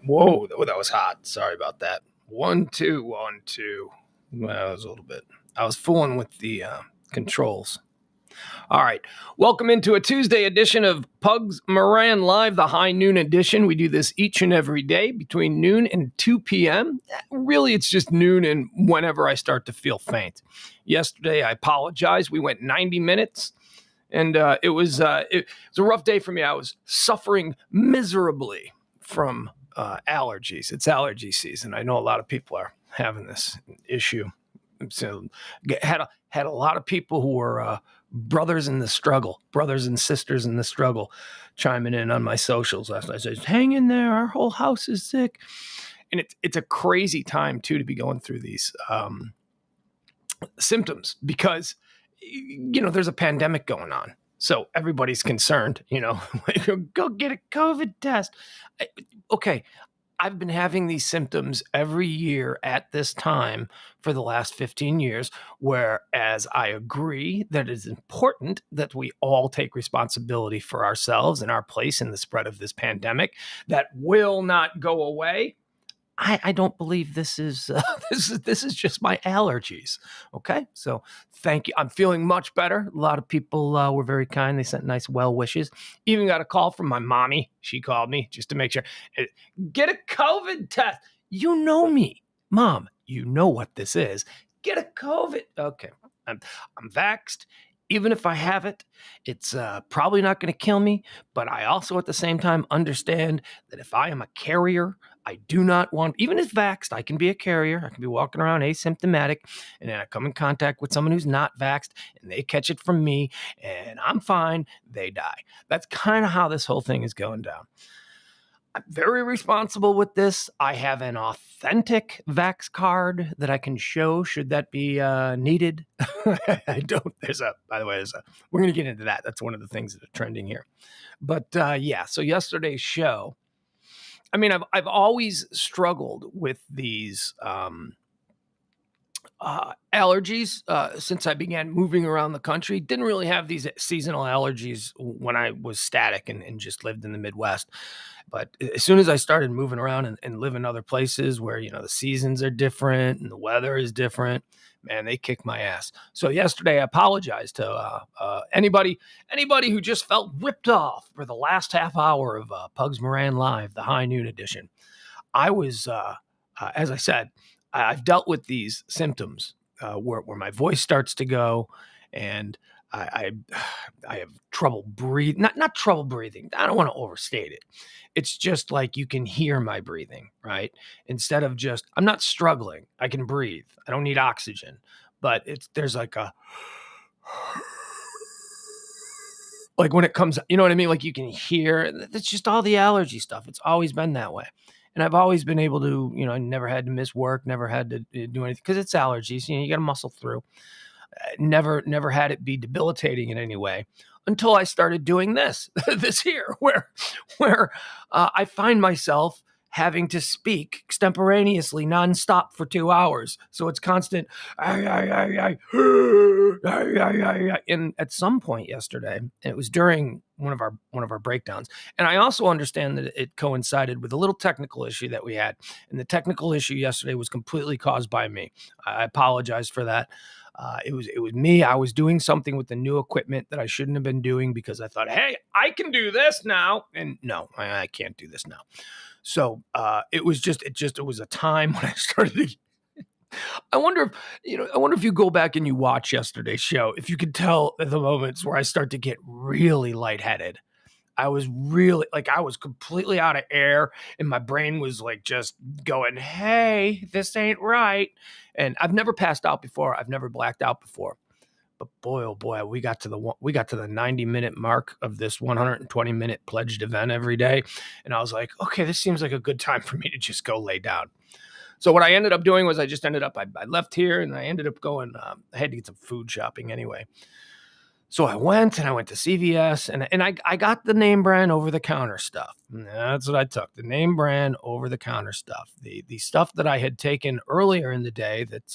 Whoa, that was hot. Sorry about that. 1, 2, 1, 2. Well, that was a little bit. I was fooling with the controls. All right. Welcome into a Tuesday edition of Pugs Moran Live, the high noon edition. We do this each and every day between noon and 2 p.m. Really, it's just noon and whenever I start to feel faint. Yesterday, I apologize. We went 90 minutes. And it was a rough day for me. I was suffering miserably from allergies. It's allergy season. I know a lot of people are having this issue. So had a lot of people who were brothers in the struggle, brothers and sisters in the struggle, chiming in on my socials last night. I said, "Hang in there. Our whole house is sick," and it's a crazy time too to be going through these symptoms because there's a pandemic going on. So everybody's concerned, like, go get a COVID test. Okay. I've been having these symptoms every year at this time for the last 15 years, whereas I agree that it is important that we all take responsibility for ourselves and our place in the spread of this pandemic that will not go away. I don't believe this is this is just my allergies. Okay, so thank you. I'm feeling much better. A lot of people were very kind. They sent nice well wishes. Even got a call from my mommy. She called me just to make sure. Get a COVID test. You know me, Mom. You know what this is. Get a COVID. Okay, I'm vaxxed. Even if I have it, it's probably not going to kill me. But I also, at the same time, understand that if I am a carrier, I do not want, even if vaxxed, I can be a carrier. I can be walking around asymptomatic, and then I come in contact with someone who's not vaxxed, and they catch it from me, and I'm fine. They die. That's kind of how this whole thing is going down. I'm very responsible with this. I have an authentic vax card that I can show should that be needed. I don't. By the way, we're going to get into that. That's one of the things that are trending here. But yeah, so yesterday's show, I mean, I've always struggled with these allergies since I began moving around the country. Didn't really have these seasonal allergies when I was static and just lived in the Midwest. But as soon as I started moving around and live in other places where, the seasons are different and the weather is different, man, they kick my ass. So yesterday I apologized to anybody who just felt ripped off for the last half hour of Pugs Moran Live, the high noon edition. I was, as I said, I've dealt with these symptoms where my voice starts to go, and I have trouble breathing. Not trouble breathing. I don't want to overstate it. It's just like you can hear my breathing, right? Instead of just, I'm not struggling. I can breathe. I don't need oxygen, but there's like a, like when it comes, you know what I mean? Like you can hear. It's just all the allergy stuff. It's always been that way. And I've always been able to, I never had to miss work, never had to do anything because it's allergies. You got to muscle through. Never had it be debilitating in any way until I started doing this here, where I find myself having to speak extemporaneously nonstop for 2 hours. So it's constant. And at some point yesterday, and it was during one of our breakdowns, and I also understand that it coincided with a little technical issue that we had. And the technical issue yesterday was completely caused by me. I apologize for that. It was me. I was doing something with the new equipment that I shouldn't have been doing because I thought, hey, I can do this now. And no, I can't do this now. So it was a time when I started to, I wonder if you go back and you watch yesterday's show, if you could tell at the moments where I start to get really lightheaded. I was completely out of air, and my brain was like just going, hey, this ain't right. And I've never passed out before. I've never blacked out before. But boy, oh boy, we got to the 90-minute mark of this 120-minute pledged event every day. And I was like, okay, this seems like a good time for me to just go lay down. So what I ended up doing was I left here and I ended up going, I had to get some food shopping anyway. So I went to CVS and I got the name brand over the counter stuff. That's what I took, the name brand over the counter stuff. The stuff that I had taken earlier in the day that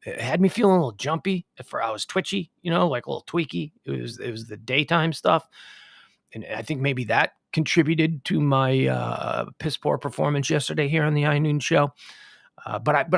it had me feeling a little jumpy. I was twitchy, like a little tweaky. It was the daytime stuff. And I think maybe that contributed to my piss poor performance yesterday here on the iNoon show. But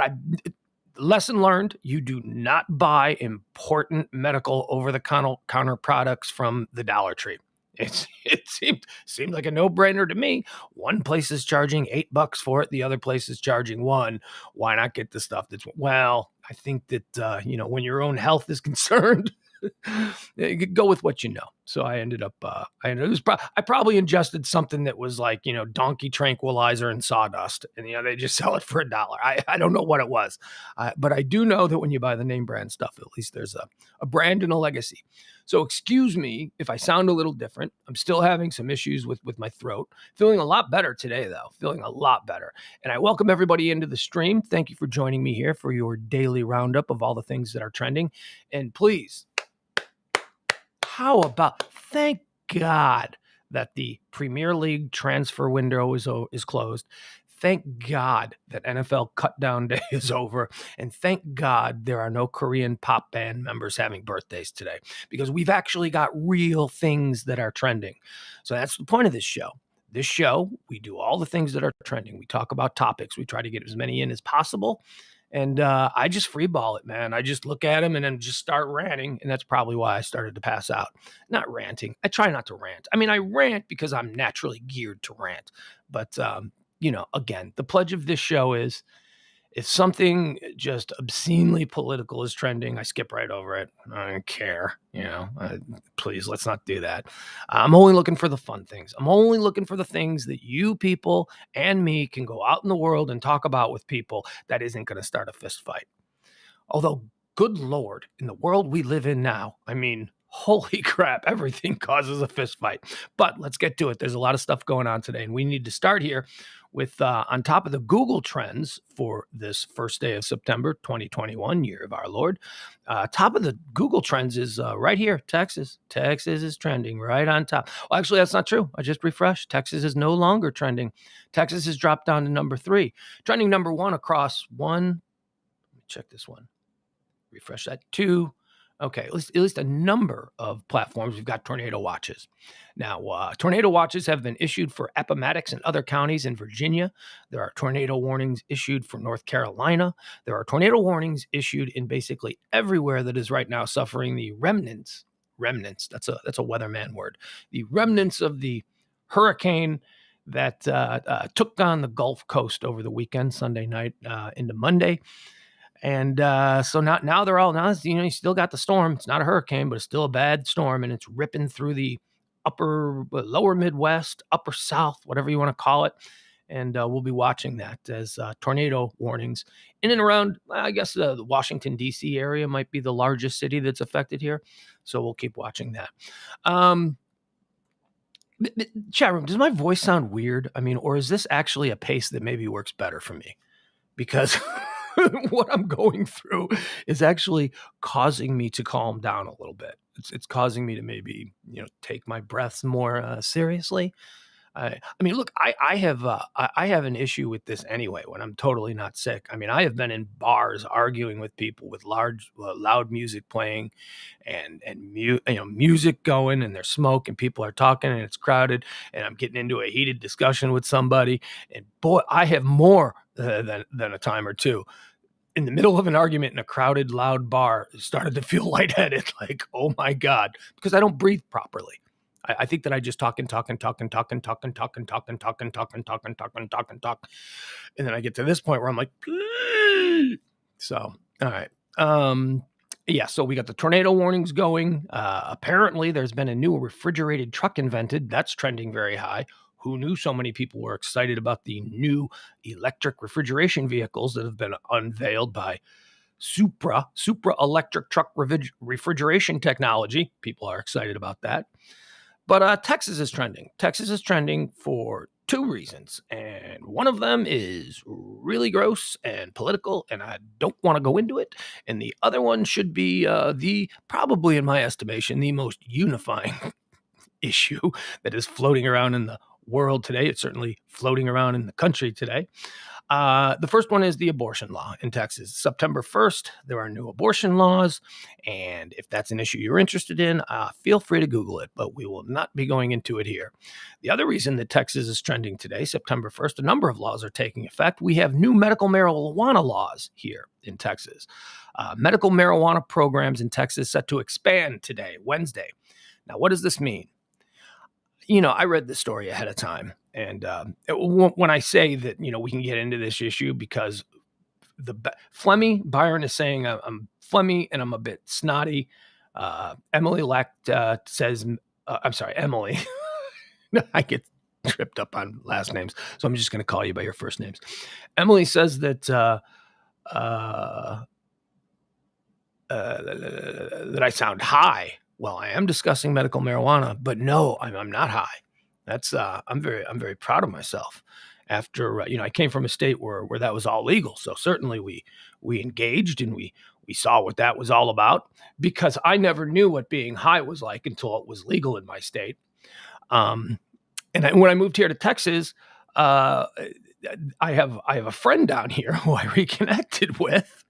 lesson learned: you do not buy important medical over-the-counter products from the Dollar Tree. It seemed like a no-brainer to me. One place is charging $8 for it, the other place is charging $1. Why not get the stuff that's, well, I think that when your own health is concerned, go with what you know. So I ended up, I probably ingested something that was like, donkey tranquilizer and sawdust, and they just sell it for $1. I don't know what it was, but I do know that when you buy the name brand stuff, at least there's a brand and a legacy. So excuse me if I sound a little different. I'm still having some issues with my throat. Feeling a lot better today, though. Feeling a lot better. And I welcome everybody into the stream. Thank you for joining me here for your daily roundup of all the things that are trending. And please, thank God that the Premier League transfer window is closed. Thank God that NFL cutdown day is over. And thank God there are no Korean pop band members having birthdays today, because we've actually got real things that are trending. So that's the point of this show. This show, we do all the things that are trending. We talk about topics. We try to get as many in as possible. And I just freeball it, man. I just look at them and then just start ranting. And that's probably why I started to pass out. Not ranting. I try not to rant. I mean, I rant because I'm naturally geared to rant. But, again, the pledge of this show is, if something just obscenely political is trending, I skip right over it. I don't care. Please, let's not do that. I'm only looking for the fun things. I'm only looking for the things that you people and me can go out in the world and talk about with people that isn't going to start a fist fight. Although, good Lord, in the world we live in now, I mean, holy crap, everything causes a fist fight. But let's get to it. There's a lot of stuff going on today, and we need to start here with, on top of the Google trends for this first day of September 2021, year of our Lord. Top of the Google trends is right here, Texas. Texas is trending right on top. Well, actually, that's not true. I just refreshed. Texas is no longer trending. Texas has dropped down to number 3. Trending number 1 across one. Let me check this one. Refresh that. 2. Okay, at least a number of platforms. We've got tornado watches. Now, tornado watches have been issued for Appomattox and other counties in Virginia. There are tornado warnings issued for North Carolina. There are tornado warnings issued in basically everywhere that is right now suffering the remnants. That's a weatherman word. The remnants of the hurricane that took on the Gulf Coast over the weekend, Sunday night into Monday. And so now they're all, you still got the storm. It's not a hurricane, but it's still a bad storm, and it's ripping through the lower Midwest, upper South, whatever you want to call it. And we'll be watching that as tornado warnings in and around, I guess the Washington, D.C. area might be the largest city that's affected here. So we'll keep watching that. Chat room, does my voice sound weird? I mean, or is this actually a pace that maybe works better for me? Because what I'm going through is actually causing me to calm down a little bit. It's causing me to maybe, take my breaths more seriously. I mean, look, I have an issue with this anyway when I'm totally not sick. I mean, I have been in bars arguing with people with loud music playing and music going, and there's smoke and people are talking and it's crowded, and I'm getting into a heated discussion with somebody, and boy, I have more than a time or two in the middle of an argument in a crowded, loud bar started to feel lightheaded, like, oh my God, because I don't breathe properly. I think that I just talk, and then I get to this point where I'm like, so, all right. Yeah, so we got the tornado warnings going. Apparently, there's been a new refrigerated truck invented. That's trending very high. Who knew so many people were excited about the new electric refrigeration vehicles that have been unveiled by Supra electric truck refrigeration technology? People are excited about that. But Texas is trending. Texas is trending for 2 reasons, and one of them is really gross and political, and I don't want to go into it. And the other one should be probably, in my estimation, the most unifying issue that is floating around in the world today. It's certainly floating around in the country today. The first one is the abortion law in Texas. September 1st, there are new abortion laws. And if that's an issue you're interested in, feel free to Google it, but we will not be going into it here. The other reason that Texas is trending today, September 1st, a number of laws are taking effect. We have new medical marijuana laws here in Texas. Medical marijuana programs in Texas set to expand today, Wednesday. Now, what does this mean? I read the story ahead of time. And when I say that, we can get into this issue because Flemmy Byron is saying I'm Flemmy and I'm a bit snotty. Emily Lecht says, I'm sorry, Emily. I get tripped up on last names, so I'm just going to call you by your first names. Emily says that that I sound high. Well, I am discussing medical marijuana, but no, I'm not high. That's I'm very proud of myself. After I came from a state where that was all legal, so certainly we engaged and we saw what that was all about, because I never knew what being high was like until it was legal in my state. And when I moved here to Texas, I have a friend down here who I reconnected with.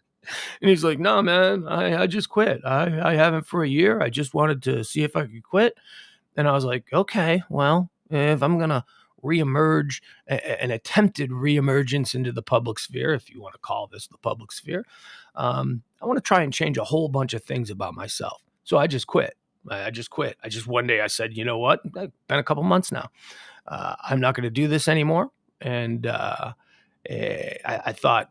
And he's like, no, man, I just quit. I haven't for a year. I just wanted to see if I could quit. And I was like, okay, well, if I'm going to reemerge, an attempted reemergence into the public sphere, if you want to call this the public sphere, I want to try and change a whole bunch of things about myself. So I just quit. One day I said, you know what? It's been a couple months now. I'm not going to do this anymore. And I thought,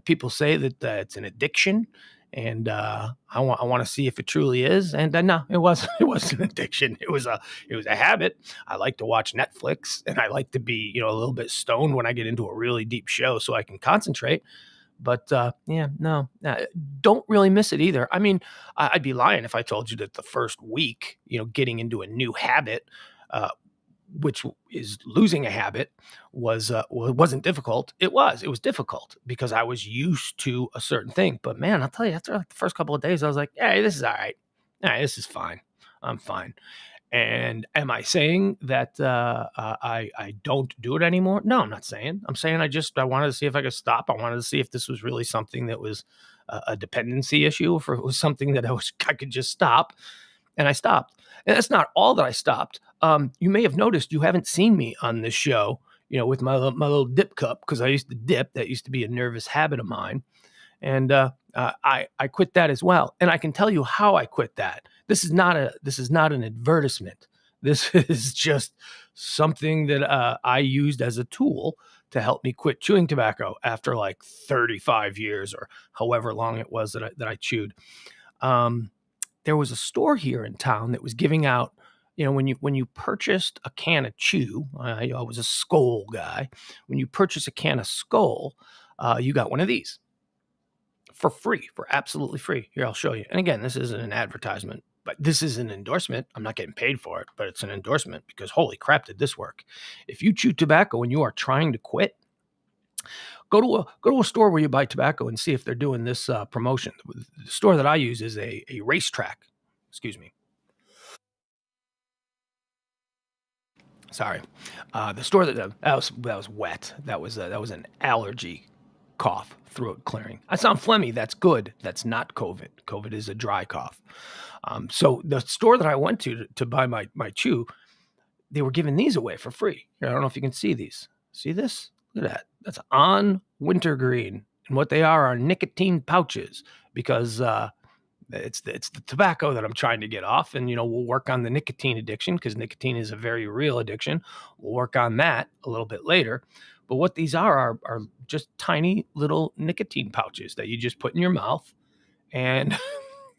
people say that it's an addiction, and I want to see if it truly is. And no, it wasn't. It wasn't an addiction. It was a habit. I like to watch Netflix, and I like to be a little bit stoned when I get into a really deep show so I can concentrate. But don't really miss it either. I mean, I'd be lying if I told you that the first week, getting into a new habit, which is losing a habit, wasn't difficult. It was difficult because I was used to a certain thing. But man, I'll tell you, after like the first couple of days, I was like, hey, this is all right. All right, this is fine. I'm fine. And am I saying that I don't do it anymore? No, I'm not saying. I'm saying I wanted to see if I could stop. I wanted to see if this was really something that was a dependency issue, or if it was something that I could just stop. And I stopped. And that's not all that I stopped. You may have noticed you haven't seen me on this show, with my little dip cup, because I used to dip. That used to be a nervous habit of mine. And I quit that as well. And I can tell you how I quit that. This is not an advertisement. This is just something that I used as a tool to help me quit chewing tobacco after like 35 years or however long it was that I chewed. There was a store here in town that was giving out, when you purchased a can of chew, I was a Skoal guy. When you purchase a can of Skoal, you got one of these for free, for absolutely free. Here, I'll show you. And again, this isn't an advertisement, but this is an endorsement. I'm not getting paid for it, but it's an endorsement because holy crap, did this work. If you chew tobacco and you are trying to quit, go to a store where you buy tobacco and see if they're doing this promotion. The store that I use is a racetrack. Excuse me. Sorry. The store that was wet. That was an allergy cough, throat clearing. I sound phlegmy. That's good. That's not COVID. COVID is a dry cough. So the store that I went to buy my chew, they were giving these away for free. Here, I don't know if you can see these. See this? Look at that. That's on wintergreen. And what they are nicotine pouches, because it's the tobacco that I'm trying to get off. And, we'll work on the nicotine addiction because nicotine is a very real addiction. We'll work on that a little bit later. But what these are just tiny little nicotine pouches that you just put in your mouth and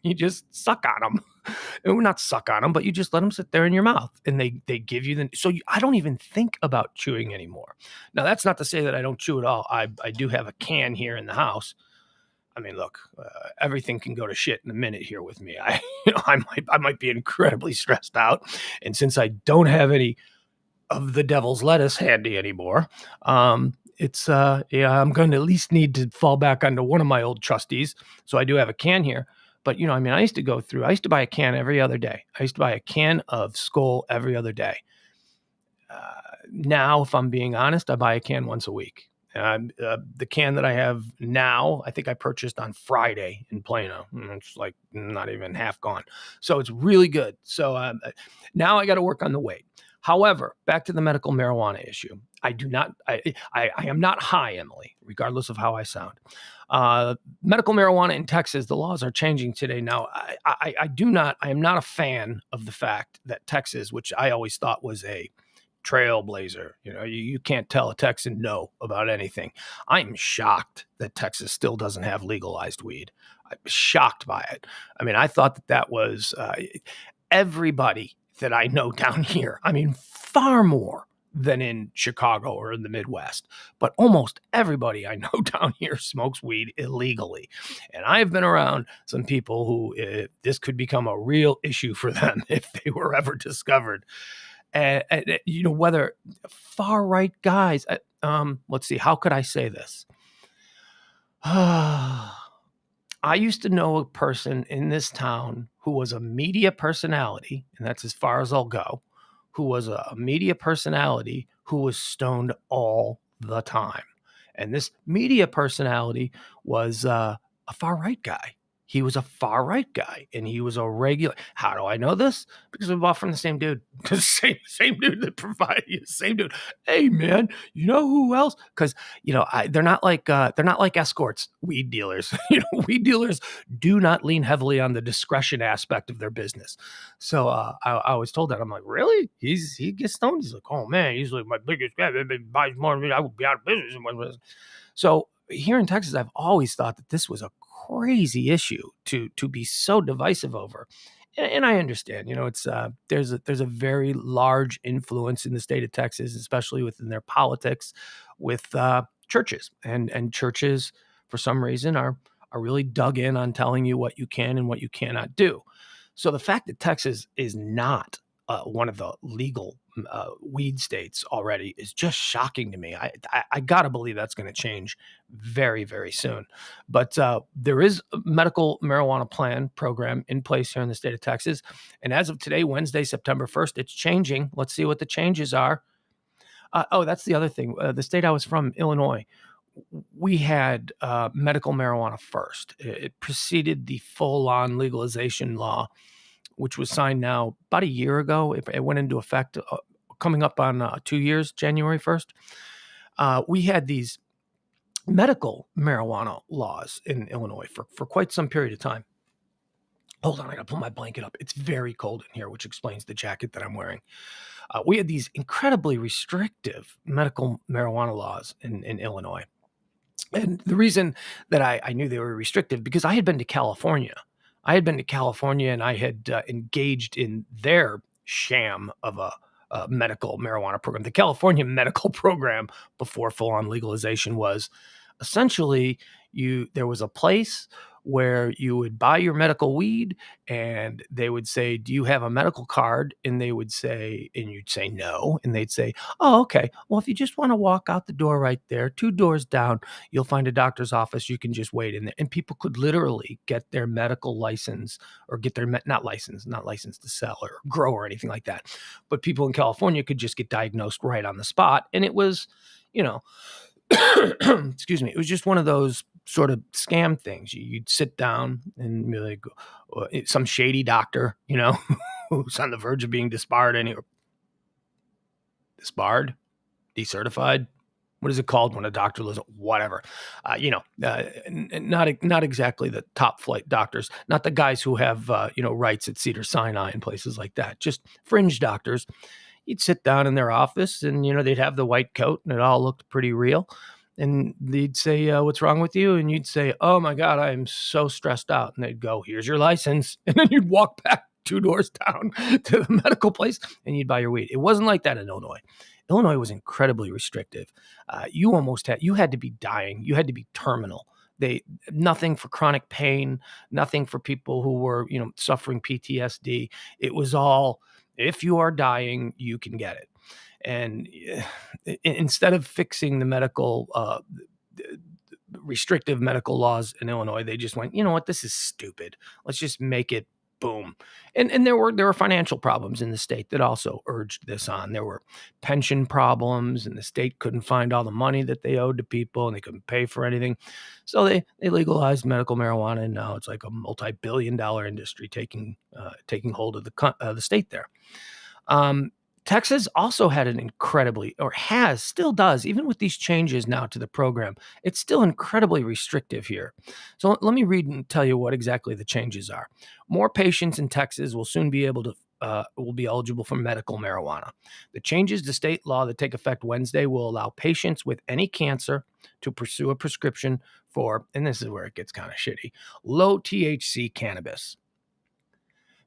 you just suck on them. And not suck on them, but you just let them sit there in your mouth, and they give you I don't even think about chewing anymore. Now, that's not to say that I don't chew at all. I do have a can here in the house. I mean, look, everything can go to shit in a minute here with me. I might be incredibly stressed out, and since I don't have any of the devil's lettuce handy anymore, I'm going to at least need to fall back onto one of my old trustees. So I do have a can here. But, I used to buy a can every other day. I used to buy a can of Skoal every other day. Now, if I'm being honest, I buy a can once a week. The can that I have now, I think I purchased on Friday in Plano. It's like not even half gone. So it's really good. So now I got to work on the weight. However, back to the medical marijuana issue. I am not high, Emily, regardless of how I sound. Medical marijuana in Texas, the laws are changing today. Now, I am not a fan of the fact that Texas, which I always thought was a trailblazer. You can't tell a Texan no about anything. I'm shocked that Texas still doesn't have legalized weed. I'm shocked by it. I mean, I thought that was everybody that I know down here. I mean, far more than in Chicago or in the Midwest. But almost everybody I know down here smokes weed illegally. And I've been around some people who this could become a real issue for them if they were ever discovered. And whether far right guys, let's see, how could I say this? I used to know a person in this town who was a media personality, and that's as far as I'll go, who was a media personality who was stoned all the time. And this media personality was a far right guy. He was a far right guy, and he was a regular. How do I know this? Because we bought from the same dude. The same dude that provided you. Same dude. Hey man, you know who else? Because they're not like escorts. Weed dealers. Weed dealers do not lean heavily on the discretion aspect of their business. So I was told that. I'm like, really? He gets stoned. He's like, oh man, he's like my biggest guy. If he buys more than me, I would be out of business. So here in Texas, I've always thought that this was a crazy issue to be so divisive over. And I understand, it's there's a very large influence in the state of Texas, especially within their politics, with churches, and churches for some reason are really dug in on telling you what you can and what you cannot do. So the fact that Texas is not one of the legal weed states already is just shocking to me. I got to believe that's going to change very, very soon. But there is a medical marijuana plan program in place here in the state of Texas. And as of today, Wednesday, September 1st, it's changing. Let's see what the changes are. That's the other thing. The state I was from, Illinois, we had medical marijuana first. It preceded the full-on legalization law, which was signed now about a year ago. It went into effect coming up on 2 years, January 1st. We had these medical marijuana laws in Illinois for quite some period of time. Hold on, I gotta pull my blanket up. It's very cold in here, which explains the jacket that I'm wearing. We had these incredibly restrictive medical marijuana laws in Illinois. And the reason that I knew they were restrictive, because I had been to California. And I had engaged in their sham of a medical marijuana program. The California medical program before full-on legalization was essentially there was a place where you would buy your medical weed, and they would say, do you have a medical card? And you'd say no. And they'd say, oh, okay. Well, if you just want to walk out the door right there, 2 doors down, you'll find a doctor's office. You can just wait in there. And people could literally get their medical license, or get their, not license to sell or grow or anything like that. But people in California could just get diagnosed right on the spot. And it was, excuse me, it was just one of those sort of scam things. You'd sit down and be like, some shady doctor, who's on the verge of being disbarred, decertified. What is it called when a doctor lives? Whatever, not exactly the top flight doctors, not the guys who have rights at Cedars-Sinai and places like that. Just fringe doctors. You'd sit down in their office, and they'd have the white coat, and it all looked pretty real. And they'd say, what's wrong with you? And you'd say, oh my God, I am so stressed out. And they'd go, here's your license. And then you'd walk back 2 doors down to the medical place, and you'd buy your weed. It wasn't like that in Illinois. Illinois was incredibly restrictive. You had to be dying. You had to be terminal. Nothing for chronic pain, nothing for people who were, suffering PTSD. It was all, if you are dying, you can get it. And instead of fixing the medical, restrictive medical laws in Illinois, they just went, you know what, this is stupid. Let's just make it boom. And there were financial problems in the state that also urged this on. There were pension problems, and the state couldn't find all the money that they owed to people, and they couldn't pay for anything. So they legalized medical marijuana, and now it's like a multi-billion-dollar industry taking hold of the state there. Texas also had an incredibly, or has, still does, even with these changes now to the program, it's still incredibly restrictive here. So let me read and tell you what exactly the changes are. More patients in Texas will soon be able to will be eligible for medical marijuana. The changes to state law that take effect Wednesday will allow patients with any cancer to pursue a prescription for, and this is where it gets kind of shitty, low THC cannabis.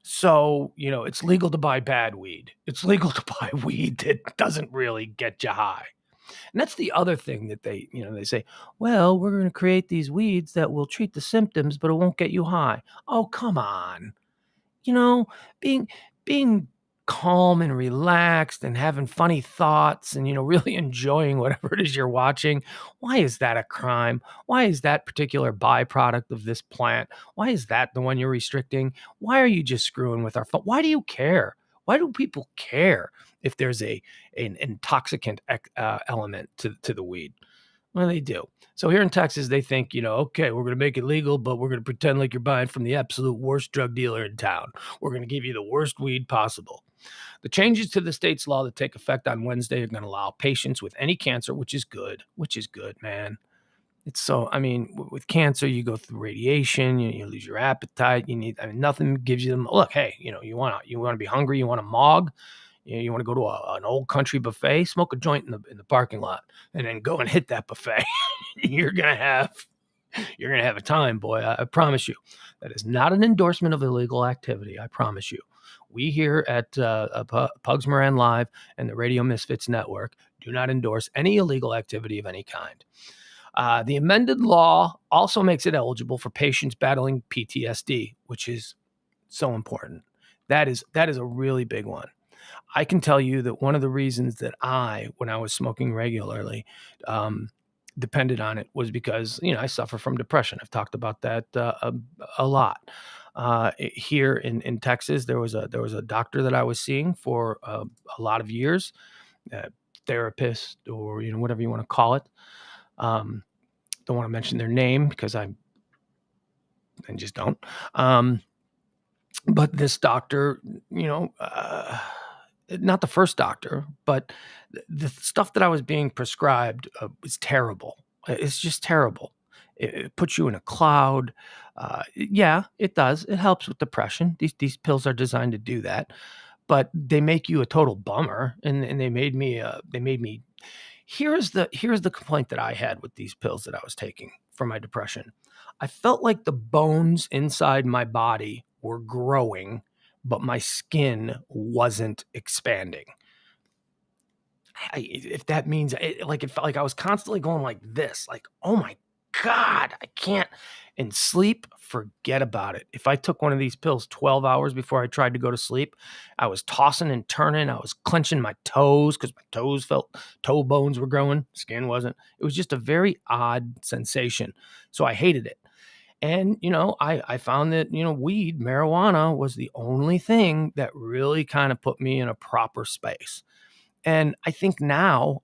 So, it's legal to buy bad weed. It's legal to buy weed that doesn't really get you high. And that's the other thing that they say, well, we're going to create these weeds that will treat the symptoms, but it won't get you high. Oh, come on. You know, being being calm and relaxed and having funny thoughts and, really enjoying whatever it is you're watching. Why is that a crime? Why is that particular byproduct of this plant? Why is that the one you're restricting? Why are you just screwing with our phone? Why do you care? Why do people care if there's an intoxicant element to the weed? Well, they do. So here in Texas, they think, okay, we're going to make it legal, but we're going to pretend like you're buying from the absolute worst drug dealer in town. We're going to give you the worst weed possible. The changes to the state's law that take effect on Wednesday are going to allow patients with any cancer, which is good, man. It's so, with cancer, you go through radiation, you lose your appetite, nothing gives you them. Look, hey, you want to be hungry, you want a mog, you want to go to an old country buffet, smoke a joint in the parking lot, and then go and hit that buffet. You're gonna have a time, boy. I promise you. That is not an endorsement of illegal activity. I promise you. We here at Pugs Moran Live and the Radio Misfits Network do not endorse any illegal activity of any kind. The amended law also makes it eligible for patients battling PTSD, which is so important. That is a really big one. I can tell you that one of the reasons that when I was smoking regularly, depended on it was because, I suffer from depression. I've talked about that a lot. Here in Texas, there was a doctor that I was seeing for a lot of years, therapist or, whatever you want to call it. Don't want to mention their name because I just don't. But this doctor, not the first doctor, but the stuff that I was being prescribed was terrible. It's just terrible. It puts you in a cloud. Yeah, it does. It helps with depression. These pills are designed to do that, but they make you a total bummer. And they made me. Here's the complaint that I had with these pills that I was taking for my depression. I felt like the bones inside my body were growing, but my skin wasn't expanding. If that means it felt like I was constantly going like this, like, oh my God, I can't. And sleep, forget about it. If I took one of these pills 12 hours before I tried to go to sleep, I was tossing and turning. I was clenching my toes because my toes felt toe bones were growing. Skin wasn't. It was just a very odd sensation. So I hated it. And, I found that, weed, marijuana was the only thing that really kind of put me in a proper space. And I think now,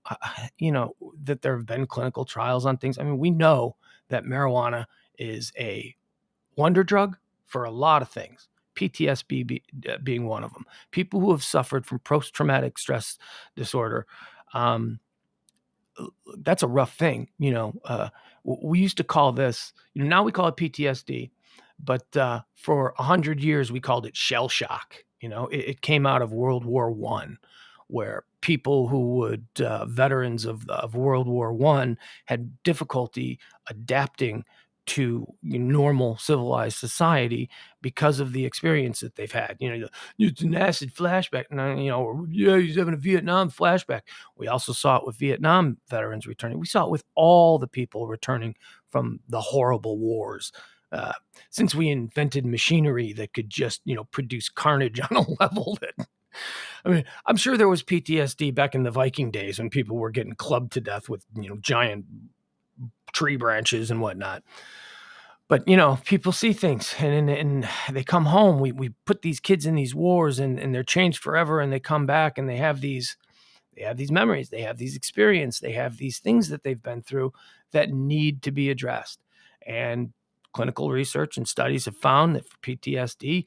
that there have been clinical trials on things. We know that marijuana is a wonder drug for a lot of things, PTSD being one of them. People who have suffered from post-traumatic stress disorder, that's a rough thing. We used to call this, now we call it PTSD, but for 100 years we called it shell shock. It came out of World War I, where people who would veterans of World War I had difficulty adapting to normal civilized society because of the experience that they've had. It's an acid flashback. Yeah, he's having a Vietnam flashback. We also saw it with Vietnam veterans returning. We saw it with all the people returning from the horrible wars. Since we invented machinery that could just, produce carnage on a level that, I'm sure there was PTSD back in the Viking days when people were getting clubbed to death with, giant tree branches and whatnot. But people see things, and they come home. We put these kids in these wars, and they're changed forever, and they come back, and they have these memories, they have these experiences, they have these things that they've been through that need to be addressed. And clinical research and studies have found that for PTSD,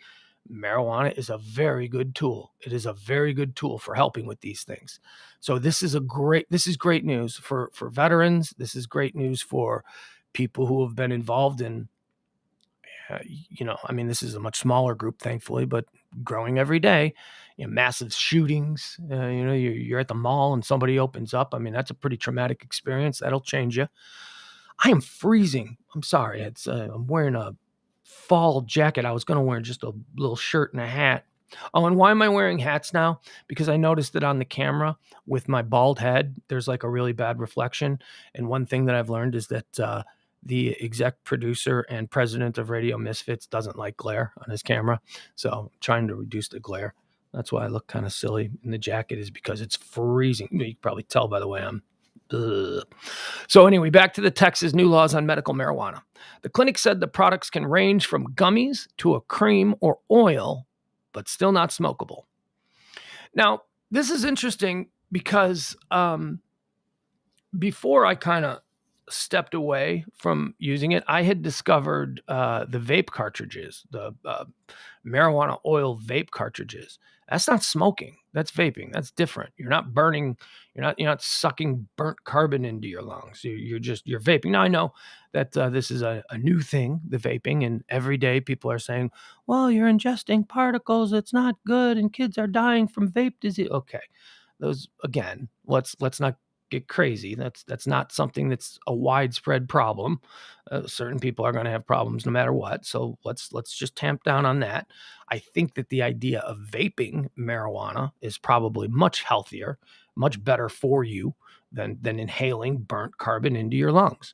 marijuana is a very good tool. It is a very good tool for helping with these things. So this is great news for veterans. This is great news for people who have been involved in this is a much smaller group, thankfully, but growing every day. Massive shootings. You're at the mall and somebody opens up. I mean, that's a pretty traumatic experience. That'll change you. I am freezing. I'm sorry. I'm wearing a fall jacket. I was going to wear just a little shirt and a hat. Oh, and why am I wearing hats now? Because I noticed that on the camera with my bald head, there's like a really bad reflection. And one thing that I've learned is that the exec producer and president of Radio Misfits doesn't like glare on his camera. So I'm trying to reduce the glare. That's why I look kind of silly in the jacket, is because it's freezing. You can probably tell by the way I'm. Ugh. So anyway, back to the Texas new laws on medical marijuana. The clinic said the products can range from gummies to a cream or oil, but still not smokable. Now, this is interesting because before I kind of stepped away from using it, I had discovered the vape cartridges, the marijuana oil vape cartridges. That's not smoking. That's vaping. That's different. You're not burning. You're not sucking burnt carbon into your lungs. You're vaping. Now I know that this is a new thing, the vaping, and every day people are saying, "Well, you're ingesting particles. It's not good, and kids are dying from vape disease." Okay, those again. Let's not get crazy. That's not something that's a widespread problem. Certain people are going to have problems no matter what. So let's just tamp down on that. I think that the idea of vaping marijuana is probably much healthier, much better for you than inhaling burnt carbon into your lungs.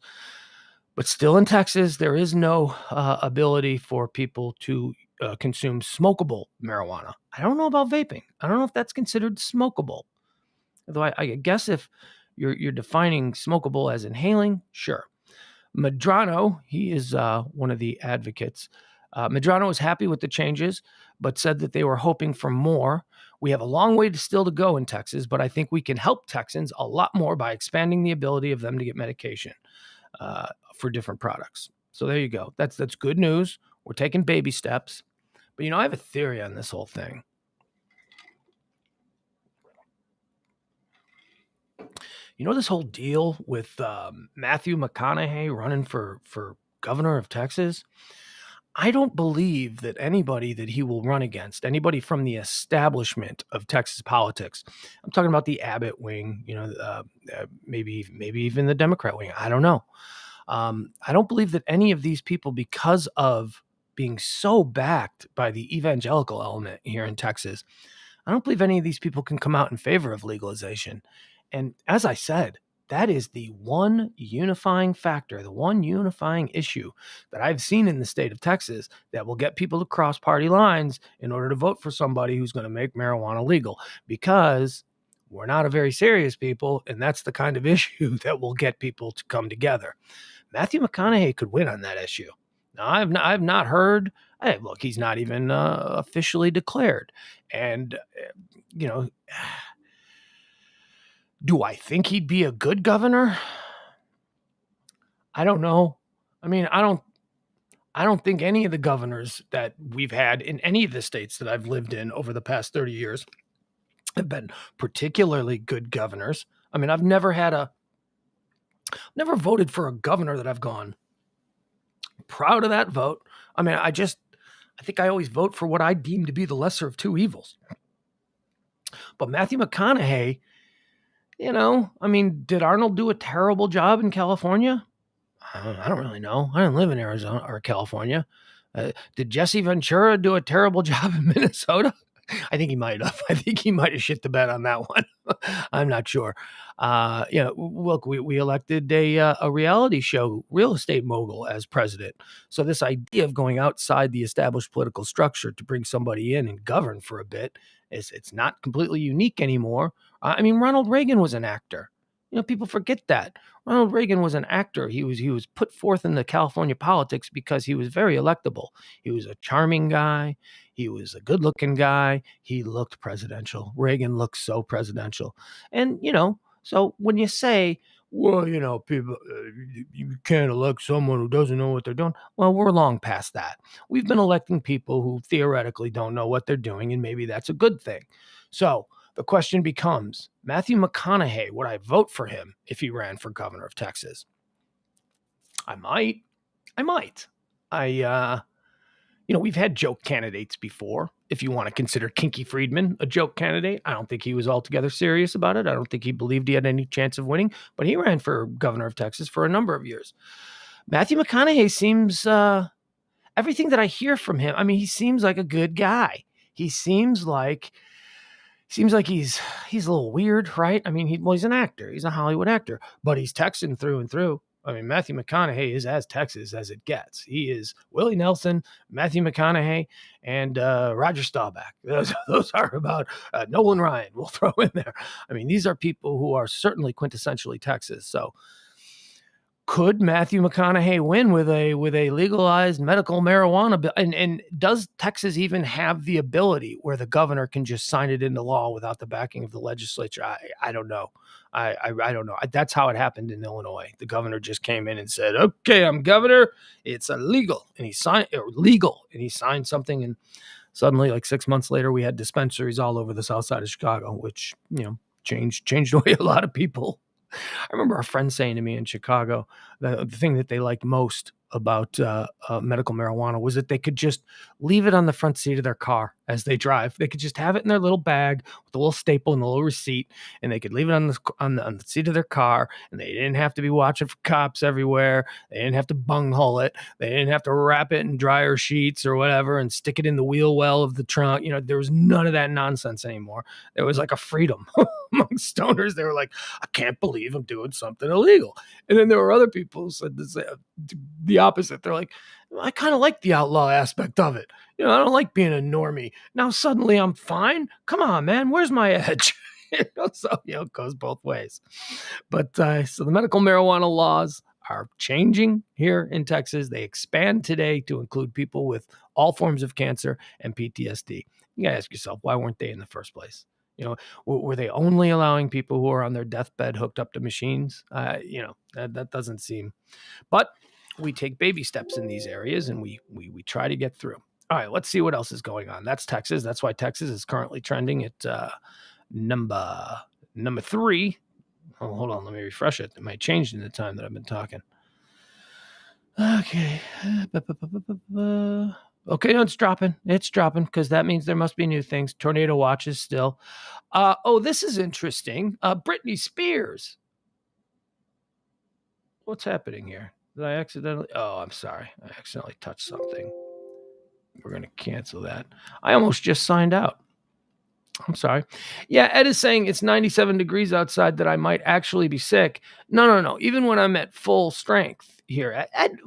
But still in Texas, there is no ability for people to consume smokable marijuana. I don't know about vaping. I don't know if that's considered smokable. Although I guess if you're defining smokable as inhaling, sure. Medrano, he is one of the advocates. Medrano is happy with the changes, but said that they were hoping for more. We have a long way still to go in Texas, but I think we can help Texans a lot more by expanding the ability of them to get medication for different products. So there you go. That's good news. We're taking baby steps. But I have a theory on this whole thing. This whole deal with Matthew McConaughey running for governor of Texas, I don't believe that anybody that he will run against, anybody from the establishment of Texas politics, I'm talking about the Abbott wing, maybe even the Democrat wing, I don't know. I don't believe that any of these people, because of being so backed by the evangelical element here in Texas, I don't believe any of these people can come out in favor of legalization. And as I said, that is the one unifying factor, the one unifying issue that I've seen in the state of Texas that will get people to cross party lines in order to vote for somebody who's going to make marijuana legal, because we're not a very serious people, and that's the kind of issue that will get people to come together. Matthew McConaughey could win on that issue. Now, I've not heard. Hey, look, he's not even officially declared, and do I think he'd be a good governor? I don't know. I mean, I don't think any of the governors that we've had in any of the states that I've lived in over the past 30 years have been particularly good governors. I mean, I've never voted for a governor that I've gone proud of that vote. I mean, I think I always vote for what I deem to be the lesser of two evils. But Matthew McConaughey, did Arnold do a terrible job in California? I don't really know. I didn't live in Arizona or California. Did Jesse Ventura do a terrible job in Minnesota? I think he might have. I think he might have shit the bed on that one. I'm not sure. Look, we elected a reality show real estate mogul as president. So this idea of going outside the established political structure to bring somebody in and govern for a bit, it's not completely unique anymore. Ronald Reagan was an actor. People forget that. Ronald Reagan was an actor. He was put forth in the California politics because he was very electable. He was a charming guy. He was a good-looking guy. He looked presidential. Reagan looked so presidential. And, so when you say, well, people, you can't elect someone who doesn't know what they're doing. Well, we're long past that. We've been electing people who theoretically don't know what they're doing, and maybe that's a good thing. So the question becomes, Matthew McConaughey, would I vote for him if he ran for governor of Texas? I might. We've had joke candidates before. If you want to consider Kinky Friedman a joke candidate, I don't think he was altogether serious about it. I don't think he believed he had any chance of winning, but he ran for governor of Texas for a number of years. Matthew McConaughey seems, everything that I hear from him, he seems like a good guy. He seems like he's a little weird, right? He's an actor. He's a Hollywood actor, but he's Texan through and through. Matthew McConaughey is as Texas as it gets. He is Willie Nelson, Matthew McConaughey, and Roger Staubach. Those are about Nolan Ryan. We'll throw in there. These are people who are certainly quintessentially Texas. So, could Matthew McConaughey win with a legalized medical marijuana bill? And does Texas even have the ability where the governor can just sign it into law without the backing of the legislature? I don't know. I don't know. That's how it happened in Illinois. The governor just came in and said, "Okay, I'm governor. It's illegal," and he signed something, and suddenly, like 6 months later, we had dispensaries all over the south side of Chicago, which changed the way a lot of people. I remember a friend saying to me in Chicago the thing that they liked most about medical marijuana was that they could just leave it on the front seat of their car as they drive. They could just have it in their little bag with a little staple and a little receipt, and they could leave it on the seat of their car, and they didn't have to be watching for cops everywhere. They didn't have to bunghole it. They didn't have to wrap it in dryer sheets or whatever and stick it in the wheel well of the trunk. There was none of that nonsense anymore. There was like a freedom among stoners. They were like, I can't believe I'm doing something illegal. And then there were other people who said the opposite. They're like, I kind of like the outlaw aspect of it. I don't like being a normie. Now suddenly I'm fine. Come on, man. Where's my edge? So, it goes both ways. But so the medical marijuana laws are changing here in Texas. They expand today to include people with all forms of cancer and PTSD. You got to ask yourself, why weren't they in the first place? Were they only allowing people who are on their deathbed hooked up to machines? That doesn't seem. But we take baby steps in these areas, and we try to get through. All right, let's see what else is going on. That's Texas. That's why Texas is currently trending at number 3. Oh, hold on, let me refresh it. It might change in the time that I've been talking. Okay. Okay, no, it's dropping. It's dropping because that means there must be new things. Tornado watches still. This is interesting. Britney Spears. What's happening here? Did I accidentally? Oh, I'm sorry. I accidentally touched something. We're going to cancel that. I almost just signed out. I'm sorry. Yeah, Ed is saying it's 97 degrees outside that I might actually be sick. No. Even when I'm at full strength here, Ed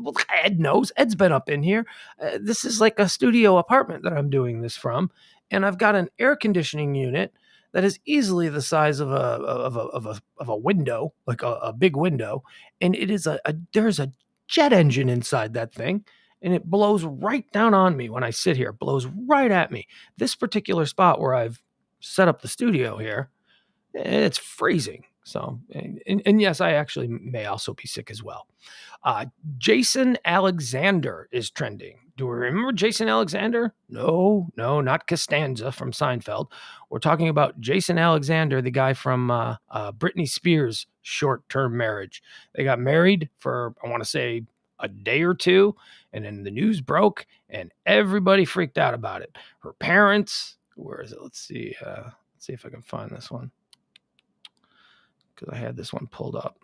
knows. Ed's been up in here. This is like a studio apartment that I'm doing this from, and I've got an air conditioning unit that is easily the size of a window, like a big window, and it is there's a jet engine inside that thing. And it blows right down on me when I sit here. It blows right at me. This particular spot where I've set up the studio here, it's freezing. So, and yes, I actually may also be sick as well. Jason Alexander is trending. Do we remember Jason Alexander? No, not Costanza from Seinfeld. We're talking about Jason Alexander, the guy from Britney Spears' short-term marriage. They got married for, I want to say, a day or two, and then the news broke, and everybody freaked out about it. Her parents, where is it? Let's see if I can find this one, because I had this one pulled up.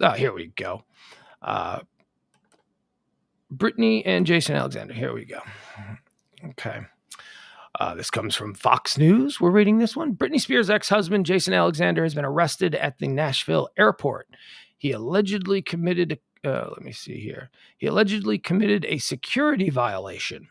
Oh, here we go. Britney and Jason Alexander. Here we go. Okay. This comes from Fox News. We're reading this one. Britney Spears' ex-husband, Jason Alexander, has been arrested at the Nashville airport. He allegedly committed let me see here. He allegedly committed a security violation.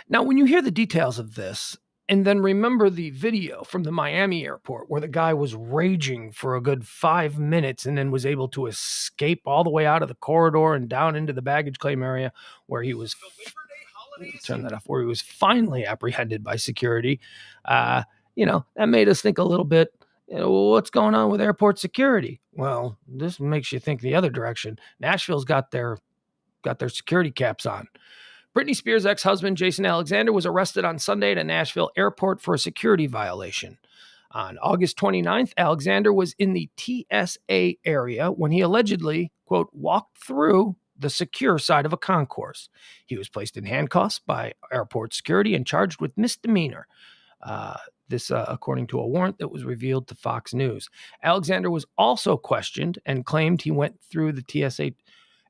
Now, when you hear the details of this, And then remember the video from the Miami airport where the guy was raging for a good 5 minutes and then was able to escape all the way out of the corridor and down into the baggage claim area where he was turn that off, where he was finally apprehended by security. That made us think a little bit, what's going on with airport security? Well, this makes you think the other direction. Nashville's got their security caps on. Britney Spears' ex-husband, Jason Alexander, was arrested on Sunday at a Nashville airport for a security violation. On August 29th, Alexander was in the TSA area when he allegedly, quote, walked through the secure side of a concourse. He was placed in handcuffs by airport security and charged with misdemeanor. This according to a warrant that was revealed to Fox News. Alexander was also questioned and claimed he went through the TSA.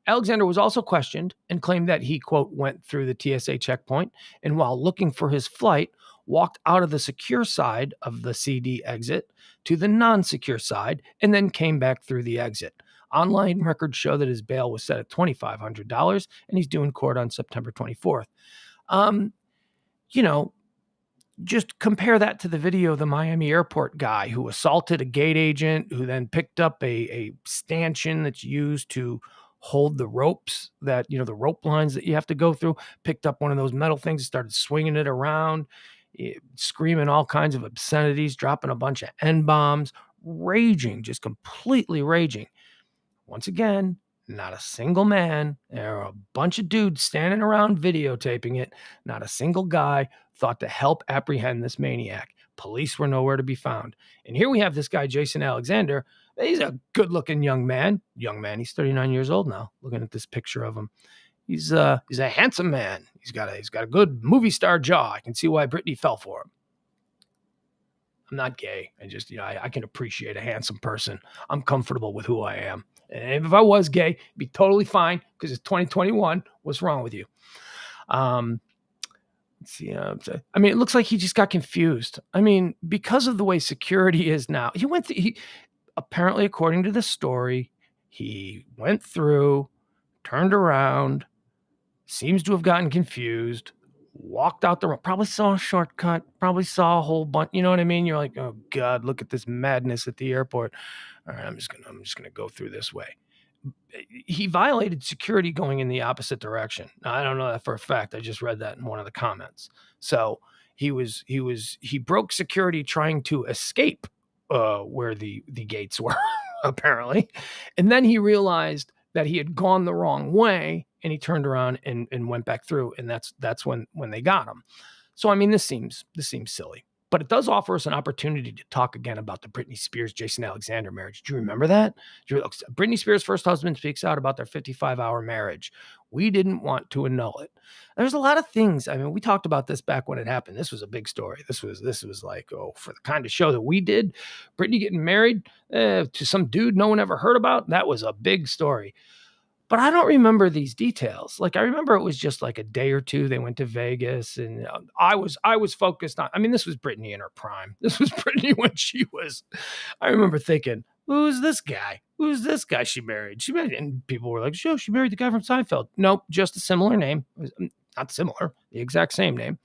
Alexander was also questioned and claimed that he, quote, went through the TSA checkpoint and while looking for his flight, walked out of the secure side of the CD exit to the non-secure side and then came back through the exit. Online records show that his bail was set at $2,500 and he's due in court on September 24th. Just compare that to the video of the Miami airport guy who assaulted a gate agent, who then picked up a stanchion that's used to hold the ropes that, the rope lines that you have to go through, picked up one of those metal things and started swinging it around, screaming all kinds of obscenities, dropping a bunch of N-bombs, raging, just completely raging. Once again, not a single man. There are a bunch of dudes standing around videotaping it. Not a single guy thought to help apprehend this maniac. Police were nowhere to be found. And here we have this guy, Jason Alexander. He's a good-looking young man. He's 39 years old now. Looking at this picture of him, he's a handsome man. He's got a good movie star jaw. I can see why Britney fell for him. I'm not gay. I can appreciate a handsome person. I'm comfortable with who I am. And if I was gay, it'd be totally fine because it's 2021. What's wrong with you? Let's see. It looks like he just got confused. Because of the way security is now, he apparently, according to the story, he went through, turned around, seems to have gotten confused, walked out the road, probably saw a shortcut, probably saw a whole bunch. You know what I mean? You're like, oh God, look at this madness at the airport. All right, I'm just gonna go through this way. He violated security going in the opposite direction. Now, I don't know that for a fact. I just read that in one of the comments. So he broke security trying to escape where the gates were, apparently. And then he realized that he had gone the wrong way and he turned around and went back through. And that's when they got him. So, this seems silly. But it does offer us an opportunity to talk again about the Britney Spears, Jason Alexander marriage. Do you remember that? Britney Spears' first husband speaks out about their 55-hour marriage. We didn't want to annul it. There's a lot of things. We talked about this back when it happened. This was a big story. This was like, for the kind of show that we did, Britney getting married to some dude no one ever heard about. That was a big story. But I don't remember these details. I remember it was just like a day or two. They went to Vegas, and I was focused on. This was Britney in her prime. This was Britney when she was. I remember thinking, "Who's this guy? Who's this guy she married?" And people were like, "Sure, she married the guy from Seinfeld." Nope, just a similar name. Not similar, the exact same name.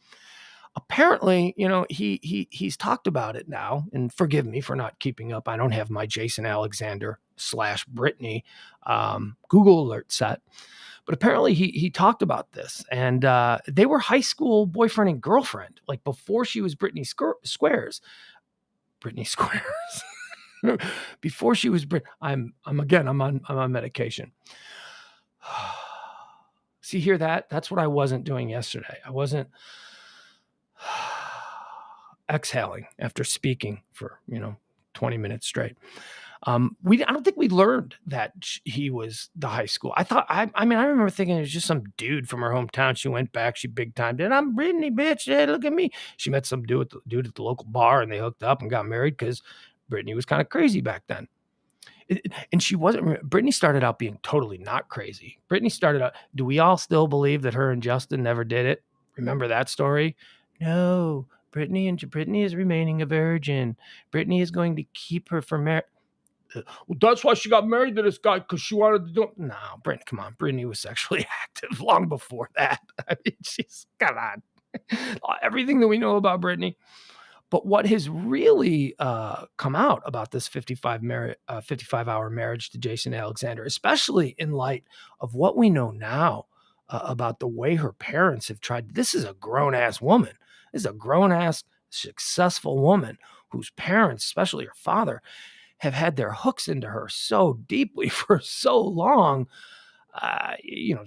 Apparently, he's talked about it now, and forgive me for not keeping up. I don't have my Jason Alexander /Britney Google alert set, but apparently he talked about this, and they were high school boyfriend and girlfriend, before she was Britney Squares. Britney Squares. Before she was I'm on medication. See, hear that? That's what I wasn't doing yesterday. I wasn't exhaling after speaking for 20 minutes straight. I don't think we learned that he was the high school. I remember thinking it was just some dude from her hometown. She went back, she big timed it. I'm Britney, bitch. Hey, look at me. She met some dude at the local bar, and they hooked up and got married because Britney was kind of crazy back then. And she wasn't. Britney started out being totally not crazy. Britney started out. Do we all still believe that her and Justin never did it? Remember that story? No, Britney is remaining a virgin. Britney is going to keep her from marriage. Well, that's why she got married to this guy, because she wanted to do it. No, Britney, come on. Britney was sexually active long before that. Come on. Everything that we know about Britney. But what has really come out about this 55-hour marriage to Jason Alexander, especially in light of what we know now about the way her parents have tried. This is a grown-ass woman. This is a grown-ass, successful woman whose parents, especially her father, have had their hooks into her so deeply for so long.